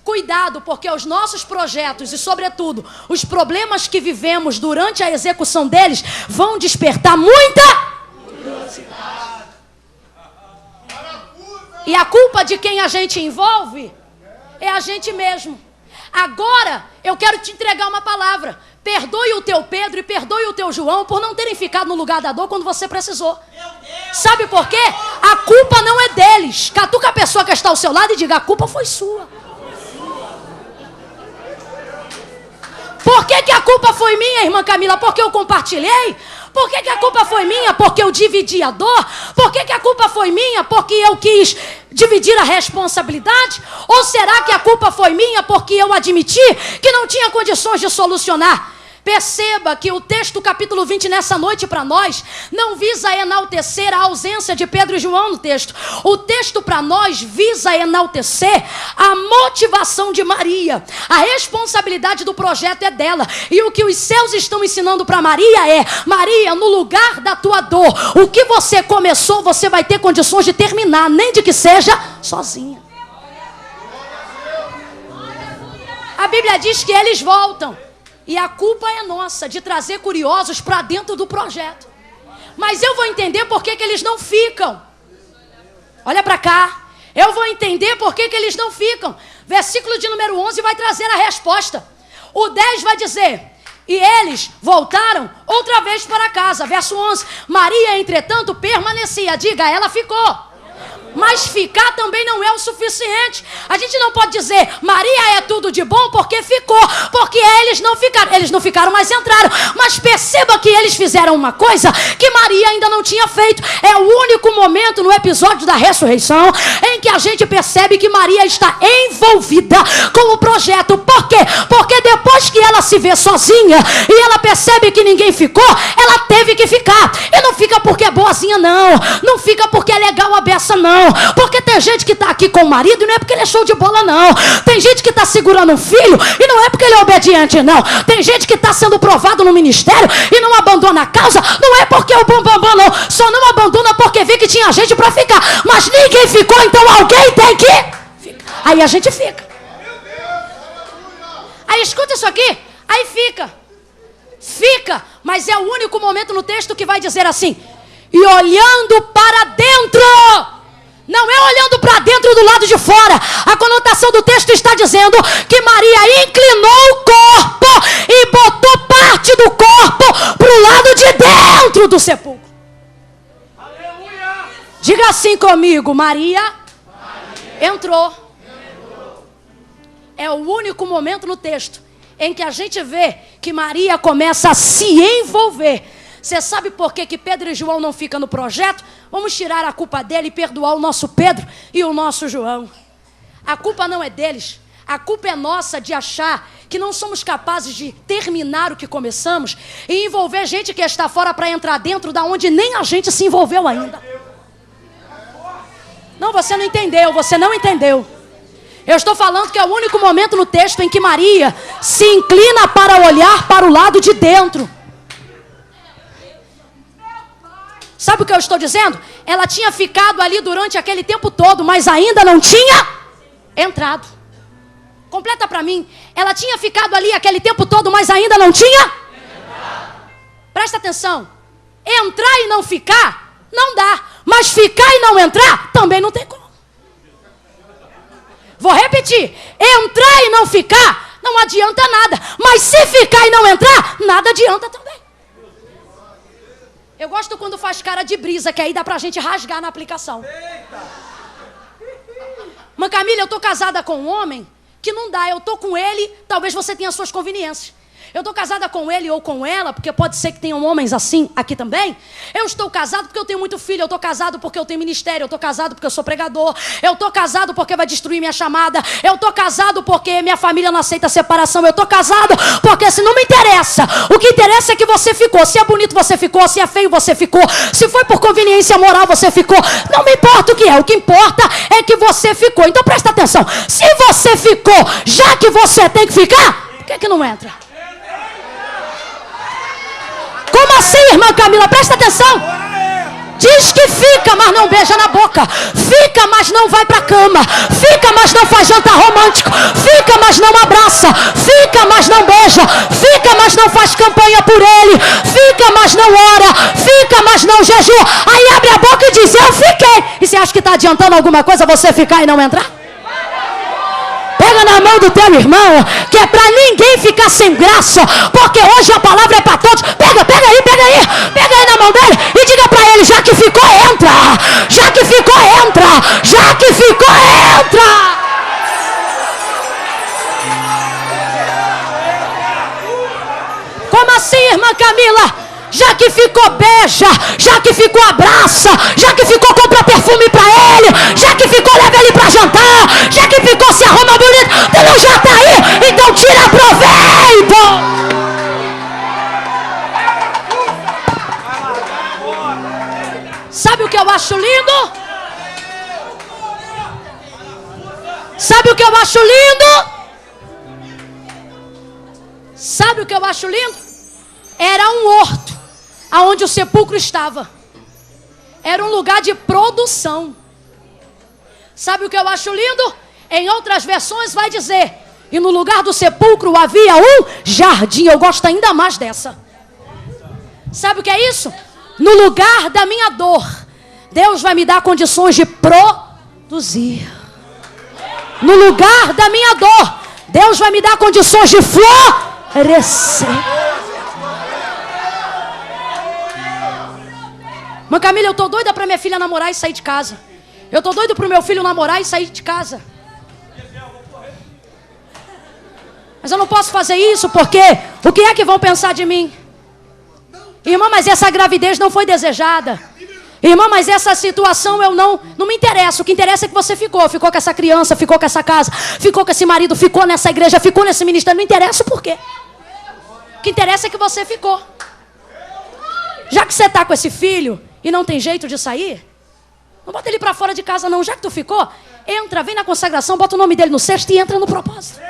Cuidado, porque os nossos projetos e, sobretudo, os problemas que vivemos durante a execução deles vão despertar muita... E a culpa de quem a gente envolve é a gente mesmo. Agora eu quero te entregar uma palavra. Perdoe o teu Pedro e perdoe o teu João por não terem ficado no lugar da dor quando você precisou. Sabe por quê? A culpa não é deles. Catuca a pessoa que está ao seu lado e diga, a culpa foi sua. Por que a culpa foi minha, irmã Camila? Porque eu compartilhei? Por que a culpa foi minha? Porque eu dividi a dor? Por que a culpa foi minha? Porque eu quis dividir a responsabilidade? Ou será que a culpa foi minha porque eu admiti que não tinha condições de solucionar? Perceba que o texto capítulo 20 nessa noite para nós não visa enaltecer a ausência de Pedro e João no texto. O texto para nós visa enaltecer a motivação de Maria. A responsabilidade do projeto é dela. E o que os céus estão ensinando para Maria é: Maria, no lugar da tua dor, o que você começou, você vai ter condições de terminar, nem de que seja sozinha. A Bíblia diz que eles voltam. E a culpa é nossa de trazer curiosos para dentro do projeto. Mas eu vou entender por que eles não ficam. Olha para cá. Eu vou entender por que eles não ficam. Versículo de número 11 vai trazer a resposta. O 10 vai dizer: e eles voltaram outra vez para casa. Verso 11. Maria, entretanto, permanecia. Diga, ela ficou. Mas ficar também não é o suficiente. A gente não pode dizer Maria é tudo de bom porque ficou, porque eles não ficaram. Eles não ficaram, mas entraram. Mas perceba que eles fizeram uma coisa que Maria ainda não tinha feito. É o único momento no episódio da ressurreição em que a gente percebe que Maria está envolvida com o projeto. Por quê? Porque depois que ela se vê sozinha e ela percebe que ninguém ficou, ela teve que ficar. E não fica porque é boazinha, não. Não fica porque é legal a beça, não. não. Porque tem gente que está aqui com o marido e não é porque ele é show de bola, não. Tem gente que está segurando um filho e não é porque ele é obediente, não. Tem gente que está sendo provado no ministério e não abandona a causa, não é porque é o bambambam, não. Só não abandona porque vi que tinha gente para ficar. Mas ninguém ficou, então alguém tem que ficar. Aí a gente fica. Aí escuta isso aqui. Aí fica, mas é o único momento no texto que vai dizer assim: e olhando para dentro. Não é olhando para dentro do lado de fora. A conotação do texto está dizendo que Maria inclinou o corpo e botou parte do corpo para o lado de dentro do sepulcro. Aleluia. Diga assim comigo: Maria entrou. É o único momento no texto em que a gente vê que Maria começa a se envolver. Você sabe por que Pedro e João não ficam no projeto? Vamos tirar a culpa dele e perdoar o nosso Pedro e o nosso João. A culpa não é deles. A culpa é nossa de achar que não somos capazes de terminar o que começamos e envolver gente que está fora para entrar dentro da onde nem a gente se envolveu ainda. Não, você não entendeu. Eu estou falando que é o único momento no texto em que Maria se inclina para olhar para o lado de dentro. Sabe o que eu estou dizendo? Ela tinha ficado ali durante aquele tempo todo, mas ainda não tinha entrado. Completa para mim. Ela tinha ficado ali aquele tempo todo, mas ainda não tinha entrado. Presta atenção. Entrar e não ficar, não dá. Mas ficar e não entrar, também não tem como. Vou repetir. Entrar e não ficar, não adianta nada. Mas se ficar e não entrar, nada adianta também. Eu gosto quando faz cara de brisa, que aí dá pra gente rasgar na aplicação. Mas Camila, eu tô casada com um homem que não dá. Eu tô com ele, talvez você tenha suas conveniências. Eu tô casada com ele ou com ela, porque pode ser que tenham homens assim aqui também. Eu estou casado porque eu tenho muito filho. Eu tô casado porque eu tenho ministério. Eu tô casado porque eu sou pregador. Eu tô casado porque vai destruir minha chamada. Eu tô casado porque minha família não aceita separação. Eu tô casado porque se não me interessa. O que interessa é que você ficou. Se é bonito, você ficou. Se é feio, você ficou. Se foi por conveniência moral, você ficou. Não me importa o que é. O que importa é que você ficou. Então presta atenção. Se você ficou, já que você tem que ficar, por que não entra? Como assim, irmã Camila? Presta atenção. Diz que fica, mas não beija na boca. Fica, mas não vai pra cama. Fica, mas não faz jantar romântico. Fica, mas não abraça. Fica, mas não beija. Fica, mas não faz campanha por ele. Fica, mas não ora. Fica, mas não jejua. Aí abre a boca e diz: eu fiquei. E você acha que está adiantando alguma coisa você ficar e não entrar? Pega na mão do teu irmão, que é para ninguém ficar sem graça, porque hoje a palavra é para todos. Pega aí na mão dele e diga para ele: já que ficou, entra. Já que ficou, entra. Já que ficou, entra. Como assim, irmã Camila? Já que ficou, beija. Já que ficou, abraça. Já que ficou, compra perfume pra ele. Já que ficou, leva ele pra jantar. Já que ficou, se arruma bonito. Tu não já tá aí? Então tira proveito. Sabe o que eu acho lindo? Sabe o que eu acho lindo? Sabe o que eu acho lindo? Era um horto aonde o sepulcro estava. Era um lugar de produção. Sabe o que eu acho lindo? Em outras versões vai dizer: e no lugar do sepulcro havia um jardim. Eu gosto ainda mais dessa. Sabe o que é isso? No lugar da minha dor, Deus vai me dar condições de produzir. No lugar da minha dor, Deus vai me dar condições de florescer. Mãe Camila, eu tô doida pra minha filha namorar e sair de casa. Eu tô doido pro meu filho namorar e sair de casa. Mas eu não posso fazer isso porque o que é que vão pensar de mim? Irmã, mas essa gravidez não foi desejada. Irmã, mas essa situação eu não me interessa. O que interessa é que você ficou com essa criança, ficou com essa casa, ficou com esse marido, ficou nessa igreja, ficou nesse ministério. Não interessa o porquê. O que interessa é que você ficou. Já que você está com esse filho e não tem jeito de sair, Não bota ele para fora de casa não. Já que tu ficou, entra, vem na consagração, bota o nome dele no cesto e entra no propósito.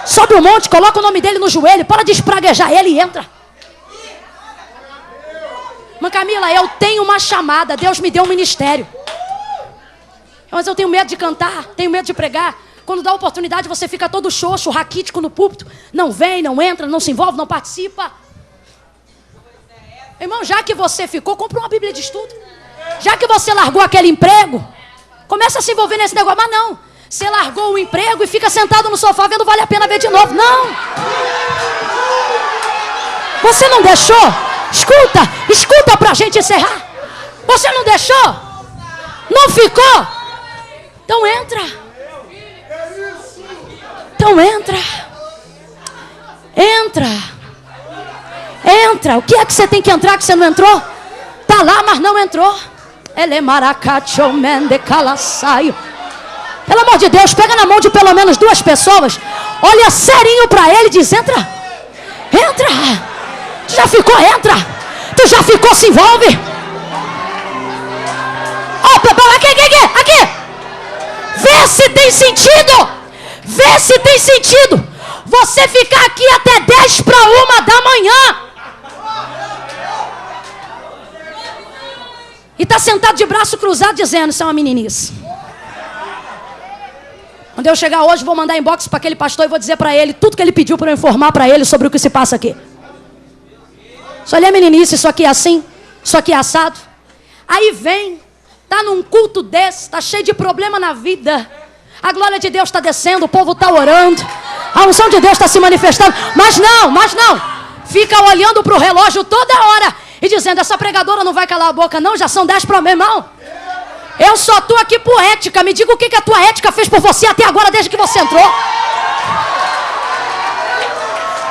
Sobe o monte, coloca o nome dele no joelho, para de espraguejar ele e entra. Mas Camila, eu tenho uma chamada, Deus me deu um ministério. Mas eu tenho medo de cantar, tenho medo de pregar. Quando dá oportunidade, você fica todo xoxo, raquítico no púlpito. Não vem, não entra, não se envolve, não participa. Irmão, já que você ficou, compra uma Bíblia de estudo. Já que você largou aquele emprego, começa a se envolver nesse negócio. Mas não, você largou o emprego e fica sentado no sofá vendo vale a pena ver de novo. Não. Você não deixou? Escuta pra gente encerrar. Você não deixou? Não ficou? Então entra. Então entra. Entra. O que é que você tem que entrar que você não entrou? Tá lá, mas não entrou. Ele é maracacho mende calassaio. Pelo amor de Deus, pega na mão de pelo menos 2 pessoas. Olha serinho pra ele e diz: entra. Tu já ficou, entra. Tu já ficou, se envolve. Opa, aqui. Vê se tem sentido. Você ficar aqui até 10 para 1 da manhã. E tá sentado de braço cruzado dizendo: isso é uma meninice. Quando eu chegar hoje, vou mandar inbox para aquele pastor e vou dizer para ele tudo que ele pediu para eu informar para ele sobre o que se passa aqui. Isso ali é meninice, isso aqui é assim, isso aqui é assado. Aí vem, tá num culto desse, tá cheio de problema na vida. A glória de Deus está descendo, o povo está orando. A unção de Deus está se manifestando. Mas não. Fica olhando para o relógio toda hora e dizendo: essa pregadora não vai calar a boca não, já são 10 para o meu irmão. Eu só estou aqui por ética. Me diga o que a tua ética fez por você até agora, desde que você entrou.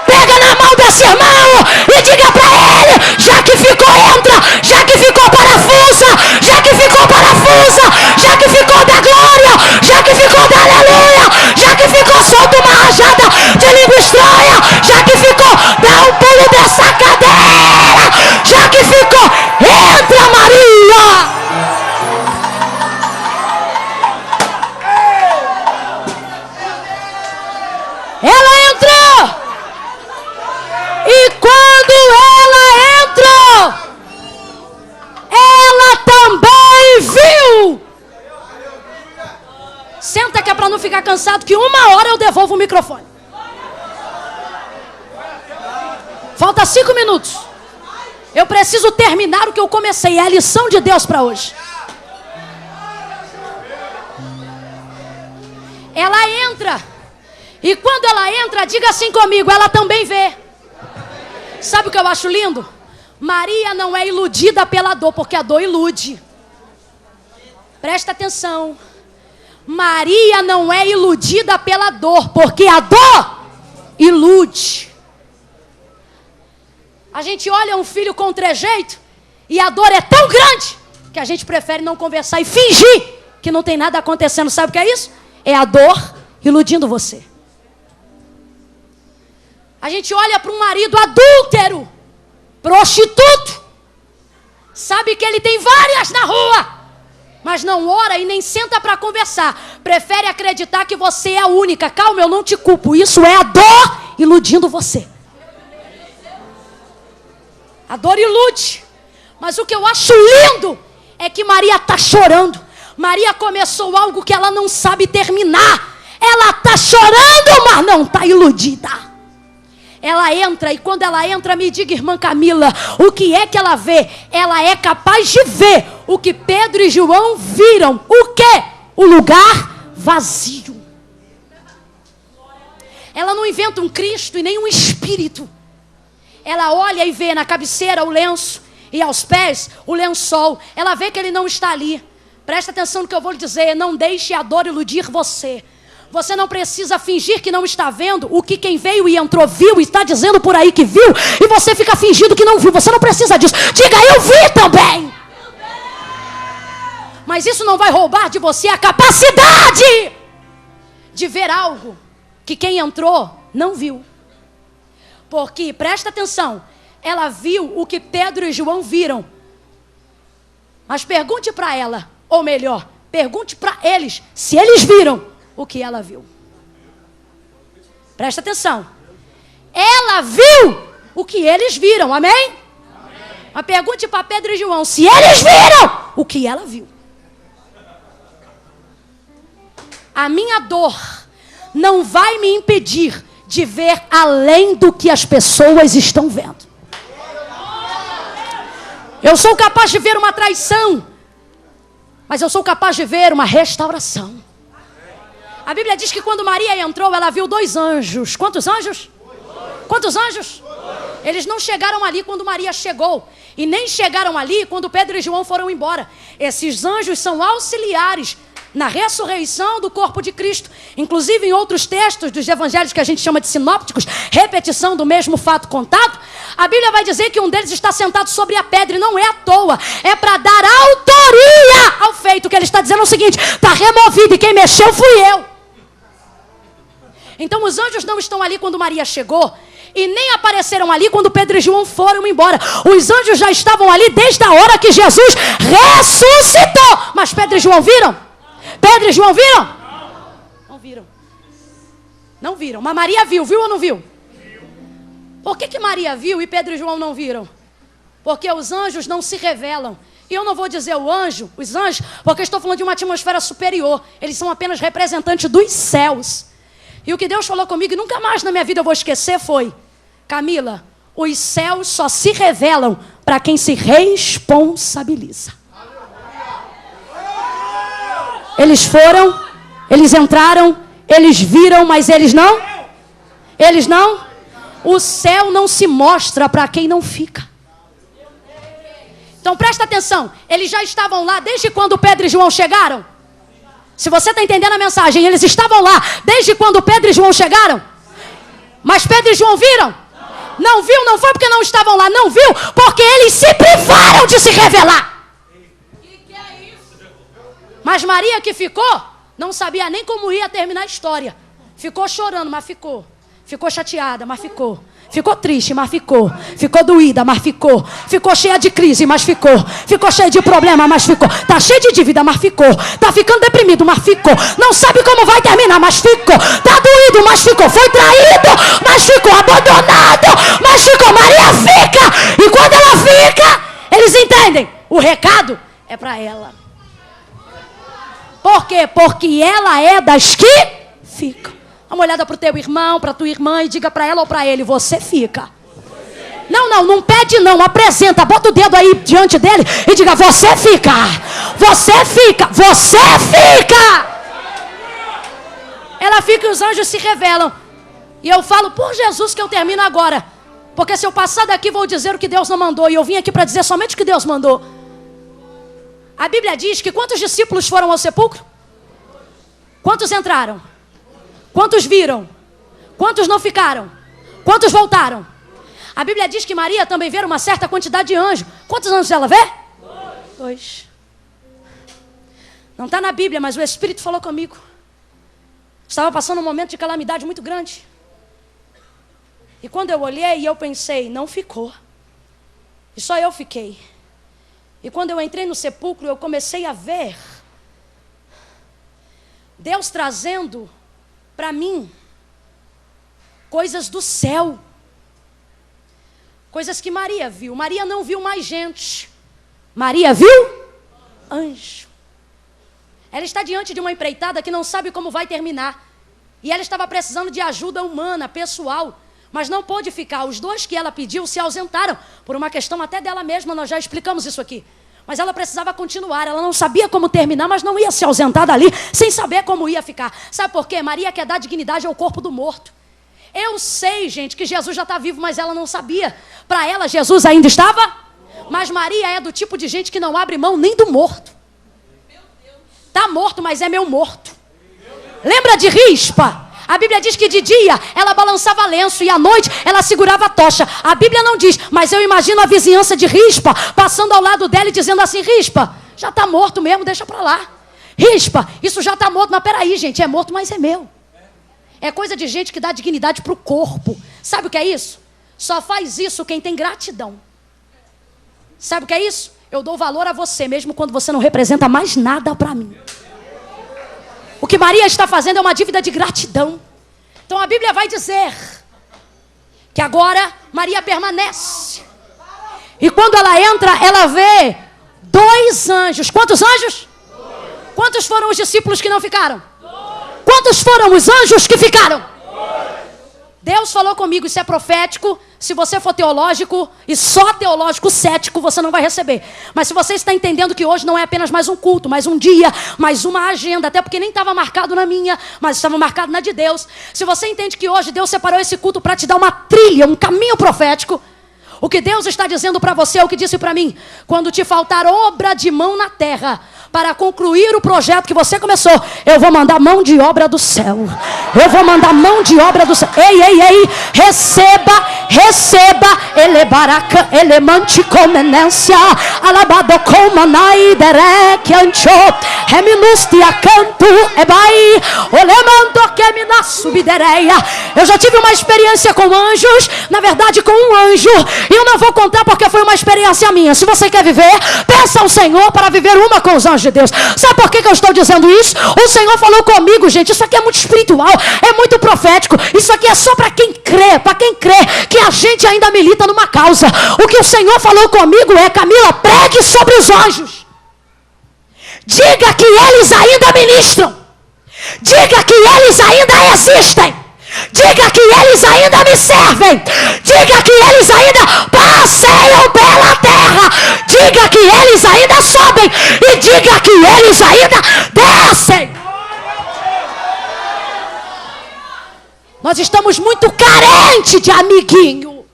Pega na mão desse irmão e diga para ele: já que ficou, entra. Já que ficou, parafusa. Já que ficou, parafusa. Já que ficou, da glória. Já que ficou, da aleluia. Já que ficou, solta uma rajada de língua estranha. Já que ficou, dá um pulo dessa cadeira. Já que ficou, entra, Maria. Ela entrou. E quando ela entrou, ela também viu. Senta que é para não ficar cansado, que 1 hora eu devolvo o microfone. Falta 5 minutos. Eu preciso terminar o que eu comecei. É a lição de Deus para hoje. Ela entra. E quando ela entra, diga assim comigo: ela também vê. Sabe o que eu acho lindo? Maria não é iludida pela dor, porque a dor ilude. Presta atenção. Maria não é iludida pela dor, porque a dor ilude. A gente olha um filho com trejeito e a dor é tão grande que a gente prefere não conversar e fingir que não tem nada acontecendo. Sabe o que é isso? É a dor iludindo você. A gente olha para um marido adúltero, prostituto, sabe que ele tem várias na rua, mas não ora e nem senta para conversar. Prefere acreditar que você é a única. Calma, eu não te culpo. Isso é a dor iludindo você. A dor ilude. Mas o que eu acho lindo é que Maria está chorando. Maria começou algo que ela não sabe terminar. Ela está chorando, mas não está iludida. Ela entra, e quando ela entra, me diga, irmã Camila, o que é que ela vê? Ela é capaz de ver o que Pedro e João viram. O quê? O lugar vazio. Ela não inventa um Cristo e nem um Espírito. Ela olha e vê na cabeceira o lenço e aos pés o lençol. Ela vê que ele não está ali. Presta atenção no que eu vou lhe dizer. Não deixe a dor iludir você. Você não precisa fingir que não está vendo o que quem veio e entrou viu e está dizendo por aí que viu, e você fica fingindo que não viu. Você não precisa disso. Diga: eu vi também. Mas isso não vai roubar de você a capacidade de ver algo que quem entrou não viu. Porque, presta atenção, ela viu o que Pedro e João viram. Mas pergunte para ela: Ou melhor, pergunte para eles se eles viram o que ela viu. Presta atenção. Ela viu o que eles viram, amém? Mas pergunte para Pedro e João se eles viram o que ela viu. A minha dor não vai me impedir de ver além do que as pessoas estão vendo. Eu sou capaz de ver uma traição, mas eu sou capaz de ver uma restauração. A Bíblia diz que quando Maria entrou, ela viu 2 anjos. Quantos anjos? Quantos anjos? Eles não chegaram ali quando Maria chegou. E nem chegaram ali quando Pedro e João foram embora. Esses anjos são auxiliares na ressurreição do corpo de Cristo. Inclusive em outros textos dos evangelhos que a gente chama de sinópticos, repetição do mesmo fato contado, a Bíblia vai dizer que um deles está sentado sobre a pedra, e não é à toa, é para dar autoria ao feito. Que ele está dizendo o seguinte: está removido e quem mexeu fui eu. Então os anjos não estão ali quando Maria chegou, e nem apareceram ali quando Pedro e João foram embora. Os anjos já estavam ali desde a hora que Jesus ressuscitou. Mas Pedro e João viram? Pedro e João viram? Não viram. Não viram. Mas Maria viu ou não viu? Por que Maria viu e Pedro e João não viram? Porque os anjos não se revelam. E eu não vou dizer os anjos, porque estou falando de uma atmosfera superior. Eles são apenas representantes dos céus. E o que Deus falou comigo, e nunca mais na minha vida eu vou esquecer, foi: Camila, os céus só se revelam para quem se responsabiliza. Eles foram, eles entraram, eles viram, mas eles não. Eles não. O céu não se mostra para quem não fica. Então presta atenção, eles já estavam lá desde quando Pedro e João chegaram? Se você está entendendo a mensagem, eles estavam lá desde quando Pedro e João chegaram? Mas Pedro e João viram? Não viu, não foi porque não estavam lá, não viu, porque eles se privaram de se revelar. Mas Maria que ficou, não sabia nem como ia terminar a história. Ficou chorando, mas ficou. Ficou chateada, mas ficou. Ficou triste, mas ficou. Ficou doída, mas ficou. Ficou cheia de crise, mas ficou. Ficou cheia de problema, mas ficou. Tá cheia de dívida, mas ficou. Tá ficando deprimido, mas ficou. Não sabe como vai terminar, mas ficou. Tá doído, mas ficou. Foi traído, mas ficou. Abandonado, mas ficou. Maria fica. E quando ela fica, eles entendem. O recado é para ela. Por quê? Porque ela é das que ficam. Dá uma olhada para o teu irmão, para a tua irmã e diga para ela ou para ele: você fica. Não pede não, apresenta, bota o dedo aí diante dele e diga: você fica. Você fica, você fica. Ela fica e os anjos se revelam. E eu falo por Jesus que eu termino agora. Porque se eu passar daqui vou dizer o que Deus não mandou. E eu vim aqui para dizer somente o que Deus mandou. A Bíblia diz que quantos discípulos foram ao sepulcro? Quantos entraram? Quantos viram? Quantos não ficaram? Quantos voltaram? A Bíblia diz que Maria também vê uma certa quantidade de anjos. Quantos anjos ela vê? 2. Não está na Bíblia, mas o Espírito falou comigo. Estava passando um momento de calamidade muito grande. E quando eu olhei, eu pensei: não ficou. E só eu fiquei. E quando eu entrei no sepulcro, eu comecei a ver Deus trazendo para mim coisas do céu. Coisas que Maria viu. Maria não viu mais gente. Maria viu anjo. Ela está diante de uma empreitada que não sabe como vai terminar. E ela estava precisando de ajuda humana, pessoal. Mas não pôde ficar. Os 2 que ela pediu se ausentaram. Por uma questão até dela mesma, nós já explicamos isso aqui. Mas ela precisava continuar. Ela não sabia como terminar, mas não ia se ausentar dali sem saber como ia ficar. Sabe por quê? Maria quer dar dignidade ao corpo do morto. Eu sei, gente, que Jesus já está vivo, mas ela não sabia. Para ela, Jesus ainda estava. Mas Maria é do tipo de gente que não abre mão nem do morto. Está morto, mas é meu morto. Lembra de Rispa? A Bíblia diz que de dia ela balançava lenço e à noite ela segurava a tocha. A Bíblia não diz, mas eu imagino a vizinhança de Rispa passando ao lado dela e dizendo assim: Rispa, já está morto mesmo, deixa para lá. Rispa, isso já está morto, mas peraí, gente, é morto, mas é meu. É coisa de gente que dá dignidade para o corpo. Sabe o que é isso? Só faz isso quem tem gratidão. Sabe o que é isso? Eu dou valor a você, mesmo quando você não representa mais nada para mim. O que Maria está fazendo é uma dívida de gratidão. Então a Bíblia vai dizer que agora Maria permanece. E quando ela entra, ela vê 2 anjos. Quantos anjos? 2. Quantos foram os discípulos que não ficaram? 2. Quantos foram os anjos que ficaram? 2. Deus falou comigo, isso é profético. Se você for teológico e só teológico cético, você não vai receber. Mas se você está entendendo que hoje não é apenas mais um culto, mais um dia, mais uma agenda, até porque nem estava marcado na minha, mas estava marcado na de Deus. Se você entende que hoje Deus separou esse culto para te dar uma trilha, um caminho profético, o que Deus está dizendo para você é o que disse para mim. Quando te faltar obra de mão na terra para concluir o projeto que você começou, eu vou mandar mão de obra do céu. Eu vou mandar mão de obra do céu. Ei, receba, ele baraca, ele mante comenência, alabado comanai derek ancho, remilustia canto, ebai, olemanto que me na subidereia. Eu já tive uma experiência com anjos, na verdade com um anjo, e eu não vou contar porque foi uma experiência minha. Se você quer viver, peça ao Senhor para viver uma com os anjos de Deus. Sabe por que eu estou dizendo isso? O Senhor falou comigo, gente. Isso aqui é muito espiritual, é muito profético. Isso aqui é só para quem crê, que a gente ainda milita numa causa. O que o Senhor falou comigo é: Camila, pregue sobre os anjos. Diga que eles ainda ministram. Diga que eles ainda existem. Diga que eles ainda me servem. Diga que eles ainda passeiam pela terra. Diga que eles ainda sobem. E diga que eles ainda descem. Nós estamos muito carentes de amiguinho.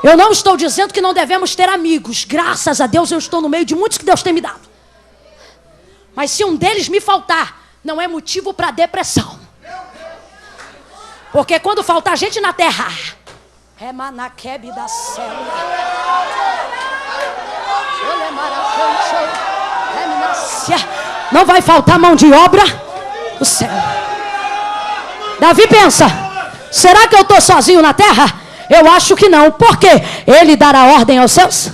Eu não estou dizendo que não devemos ter amigos. Graças a Deus eu estou no meio de muitos que Deus tem me dado. Mas se um deles me faltar, não é motivo para depressão. Porque quando faltar gente na terra, é manaquebe da célula. Não vai faltar mão de obra do céu. Davi pensa: será que eu estou sozinho na terra? Eu acho que não. Por quê? Ele dará ordem aos céus,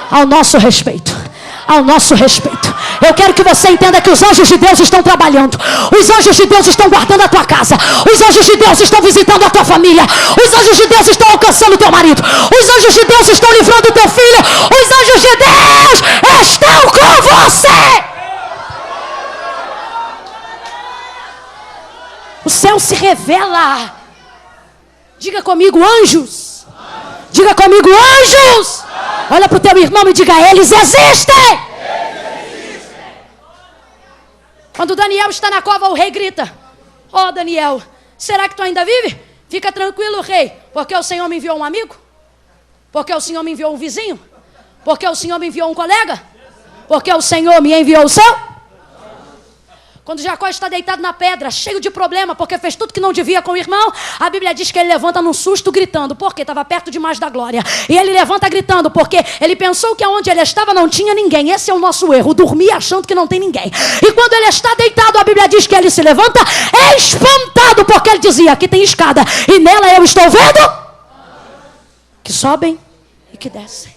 ao nosso respeito. Ao nosso respeito. Eu quero que você entenda que os anjos de Deus estão trabalhando. Os anjos de Deus estão guardando a tua casa. Os anjos de Deus estão visitando a tua família. Os anjos de Deus estão alcançando o teu marido. Os anjos de Deus estão livrando o teu filho. Os anjos de Deus estão com você. O céu se revela. Diga comigo, anjos. Diga comigo, anjos. Olha para o teu irmão e diga: eles existem. Quando Daniel está na cova, o rei grita: ó Daniel, será que tu ainda vive? Fica tranquilo, rei, porque o Senhor me enviou um amigo? Porque o Senhor me enviou um vizinho? Porque o Senhor me enviou um colega? Porque o Senhor me enviou o seu? Quando Jacó está deitado na pedra, cheio de problema, porque fez tudo que não devia com o irmão, a Bíblia diz que ele levanta num susto gritando. Por quê? Estava perto demais da glória. E ele levanta gritando porque ele pensou que onde ele estava não tinha ninguém. Esse é o nosso erro, dormir achando que não tem ninguém. E quando ele está deitado, a Bíblia diz que ele se levanta espantado, porque ele dizia: aqui tem escada, e nela eu estou vendo que sobem e que descem.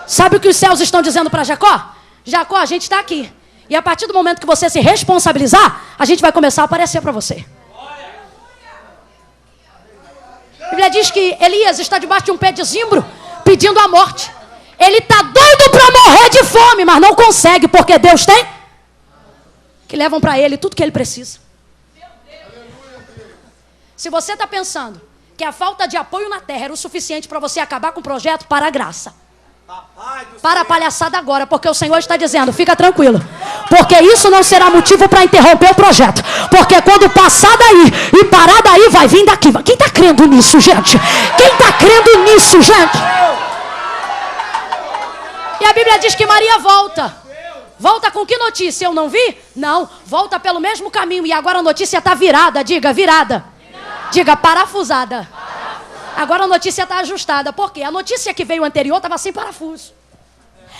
Sabe o que os céus estão dizendo para Jacó? Jacó, a gente está aqui. E a partir do momento que você se responsabilizar, a gente vai começar a aparecer para você. A Bíblia diz que Elias está debaixo de um pé de zimbro, pedindo a morte. Ele está doido para morrer de fome, mas não consegue, porque Deus tem que levam para ele tudo que ele precisa. Se você está pensando que a falta de apoio na terra era o suficiente para você acabar com o projeto, para a graça. Para a palhaçada agora, porque o Senhor está dizendo: fica tranquilo, porque isso não será motivo para interromper o projeto. Porque quando passar daí e parar daí, vai vir daqui. Quem está crendo nisso, gente? Quem está crendo nisso, gente? E a Bíblia diz que Maria volta. Volta com que notícia? Eu não vi? Não, volta pelo mesmo caminho. E agora a notícia está virada. Diga, virada. Diga, parafusada. Agora a notícia está ajustada. Por quê? A notícia que veio anterior estava sem parafuso.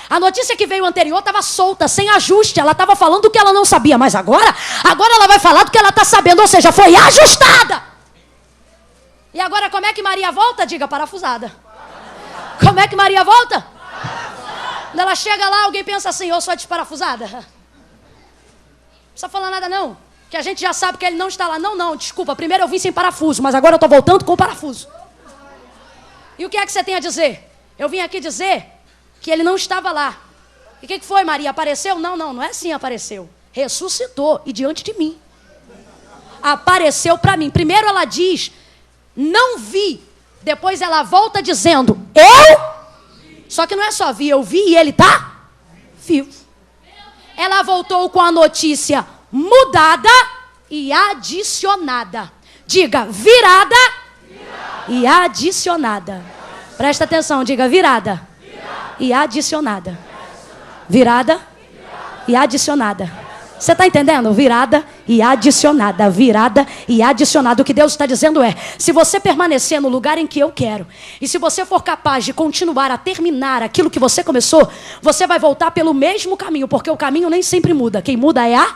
A notícia que veio anterior estava solta, sem ajuste. Ela estava falando do que ela não sabia. Mas agora ela vai falar do que ela está sabendo. Ou seja, foi ajustada. E agora como é que Maria volta? Diga, parafusada. Como é que Maria volta? Quando ela chega lá, alguém pensa assim, eu sou a desparafusada. Não precisa falar nada não, que a gente já sabe que ele não está lá. Não, desculpa, primeiro eu vim sem parafuso, mas agora eu estou voltando com parafuso. E o que é que você tem a dizer? Eu vim aqui dizer que ele não estava lá. E o que foi, Maria? Apareceu? Não é assim apareceu. Ressuscitou e diante de mim. Apareceu para mim. Primeiro ela diz, não vi. Depois ela volta dizendo, eu? Só que não é só vi, eu vi e ele está vivo. Ela voltou com a notícia mudada e adicionada. Diga, virada e adicionada. Presta atenção, diga virada e adicionada. Virada e adicionada. Você está entendendo? Virada e adicionada. Virada e adicionada. O que Deus está dizendo é, se você permanecer no lugar em que eu quero, e se você for capaz de continuar a terminar aquilo que você começou, você vai voltar pelo mesmo caminho, porque o caminho nem sempre muda. Quem muda é a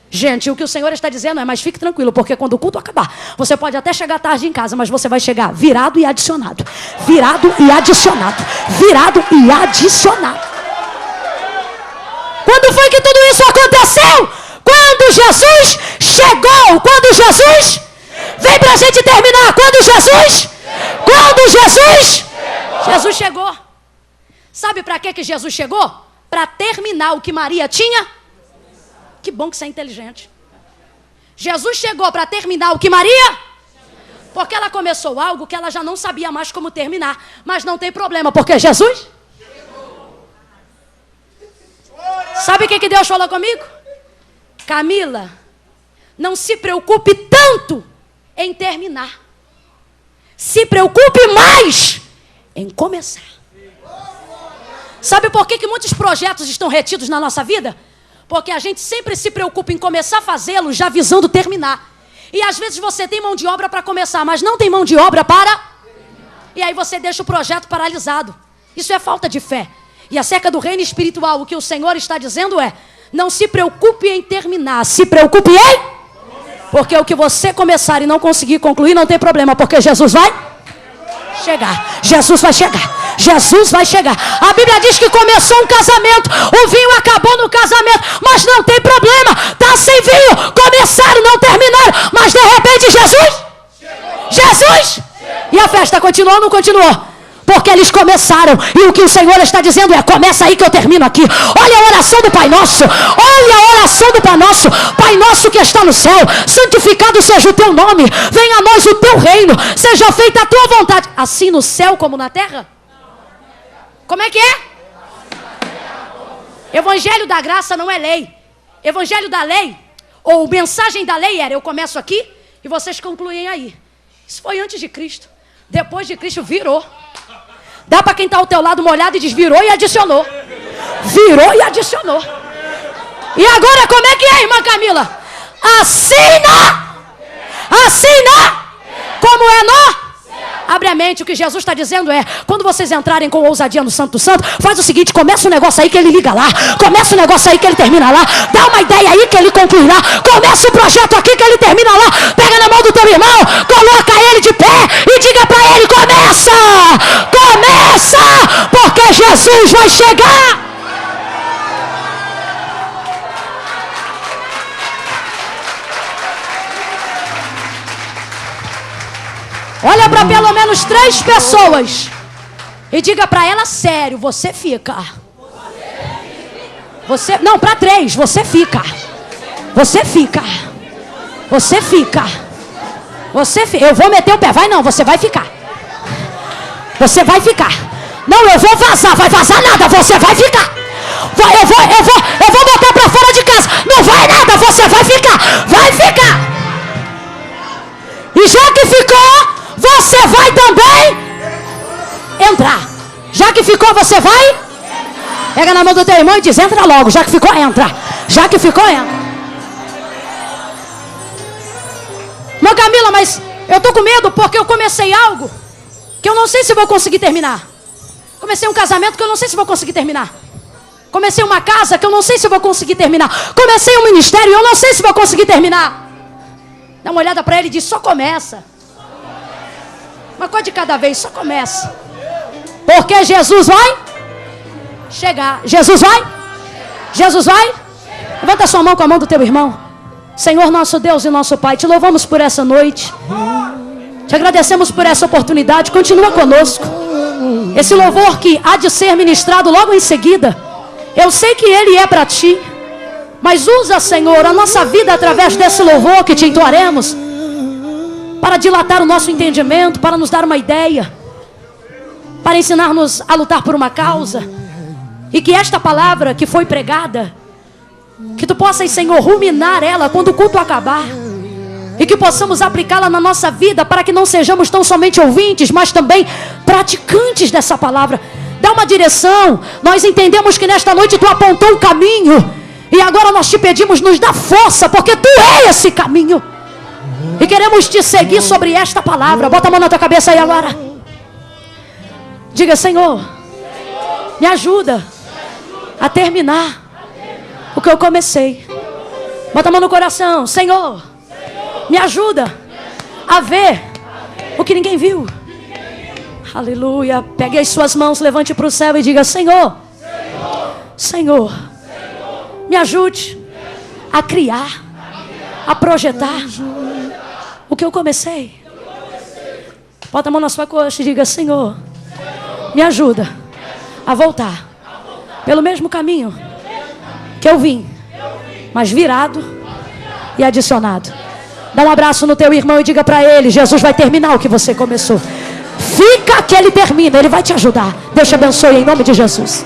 gente. O que o Senhor está dizendo é, mas fique tranquilo, porque quando o culto acabar, você pode até chegar tarde em casa, mas você vai chegar virado e adicionado. Virado e adicionado. Virado e adicionado. Quando foi que tudo isso aconteceu? Quando Jesus chegou. Quando Jesus... Vem pra gente terminar. Quando Jesus chegou. Sabe pra que Jesus chegou? Para terminar o que Maria tinha. Que bom que você é inteligente. Jesus chegou para terminar o que Maria... Porque ela começou algo que ela já não sabia mais como terminar. Mas não tem problema, porque Jesus... Sabe o que Deus falou comigo? Camila, não se preocupe tanto em terminar. Se preocupe mais em começar. Sabe por que muitos projetos estão retidos na nossa vida? Porque a gente sempre se preocupa em começar a fazê-los já visando terminar. E às vezes você tem mão de obra para começar, mas não tem mão de obra para... E aí você deixa o projeto paralisado. Isso é falta de fé. E acerca do reino espiritual, o que o Senhor está dizendo é, não se preocupe em terminar, se preocupe em... Porque o que você começar e não conseguir concluir não tem problema, porque Jesus vai chegar. Jesus vai chegar. Jesus vai chegar. A Bíblia diz que começou um casamento, o vinho acabou no casamento, mas não tem problema, está sem vinho, começaram, não terminaram, mas de repente Jesus! E a festa continuou ou não continuou? Porque eles começaram. E o que o Senhor está dizendo é, começa aí que eu termino aqui. Olha a oração do Pai Nosso. Olha a oração do Pai Nosso. Pai Nosso que está no céu, santificado seja o teu nome. Venha a nós o teu reino. Seja feita a tua vontade. Assim no céu como na terra? Como é que é? Evangelho da graça não é lei. Evangelho da lei, ou mensagem da lei era, eu começo aqui e vocês concluem aí. Isso foi antes de Cristo. Depois de Cristo virou. Dá para quem está ao teu lado uma olhada e diz, virou e adicionou. Virou e adicionou. E agora como é que é, irmã Camila? Assina! Como é no... Abre a mente, o que Jesus está dizendo é, quando vocês entrarem com ousadia no Santo Santo, faz o seguinte, começa um negócio aí que ele liga lá, começa um negócio aí que ele termina lá, dá uma ideia aí que ele conclui lá, começa um projeto aqui que ele termina lá, pega na mão do teu irmão, coloca ele de pé e diga para ele, começa, porque Jesus vai chegar. Olha para pelo menos 3 pessoas e diga para ela sério, você fica. Você, não, para 3, você fica. Eu vou meter o pé, vai não, você vai ficar. Não, eu vou vazar, vai vazar nada, você vai ficar. Eu vou botar para fora de casa, não vai nada, você vai ficar. E já que ficou, você vai também entrar. Já que ficou, você vai? Pega na mão do teu irmão e diz, entra logo. Já que ficou, entra. Não, Camila, mas eu tô com medo porque eu comecei algo que eu não sei se vou conseguir terminar. Comecei um casamento que eu não sei se vou conseguir terminar. Comecei uma casa que eu não sei se vou conseguir terminar. Comecei um ministério e eu não sei se vou conseguir terminar. Dá uma olhada para ele e diz, só começa. Uma coisa de cada vez, só começa. Porque Jesus vai chegar. Jesus vai? Jesus vai? Levanta sua mão com a mão do teu irmão. Senhor nosso Deus e nosso Pai, te louvamos por essa noite. Te agradecemos por essa oportunidade. Continua conosco. Esse louvor que há de ser ministrado logo em seguida, eu sei que ele é para ti. Mas usa, Senhor, a nossa vida através desse louvor que te entoaremos, para dilatar o nosso entendimento, para nos dar uma ideia, para ensinar-nos a lutar por uma causa. E que esta palavra que foi pregada, que tu possas, Senhor, ruminar ela quando o culto acabar. E que possamos aplicá-la na nossa vida, para que não sejamos tão somente ouvintes, mas também praticantes dessa palavra. Dá uma direção. Nós entendemos que nesta noite tu apontou o caminho. E agora nós te pedimos, nos dá força, porque tu é esse caminho. E queremos te seguir sobre esta palavra. Bota a mão na tua cabeça aí agora. Diga: Senhor, me ajuda a terminar o que eu comecei. Bota a mão no coração. Senhor, me ajuda a ver o que ninguém viu. Aleluia. Pegue as suas mãos, levante para o céu e diga: Senhor, Senhor, me ajude a criar, a projetar o que eu comecei. Bota a mão na sua coxa e diga: Senhor, me ajuda a voltar pelo mesmo caminho que eu vim, mas virado e adicionado. Dá um abraço no teu irmão e diga para ele: Jesus vai terminar o que você começou. Fica que ele termina, ele vai te ajudar. Deus te abençoe em nome de Jesus.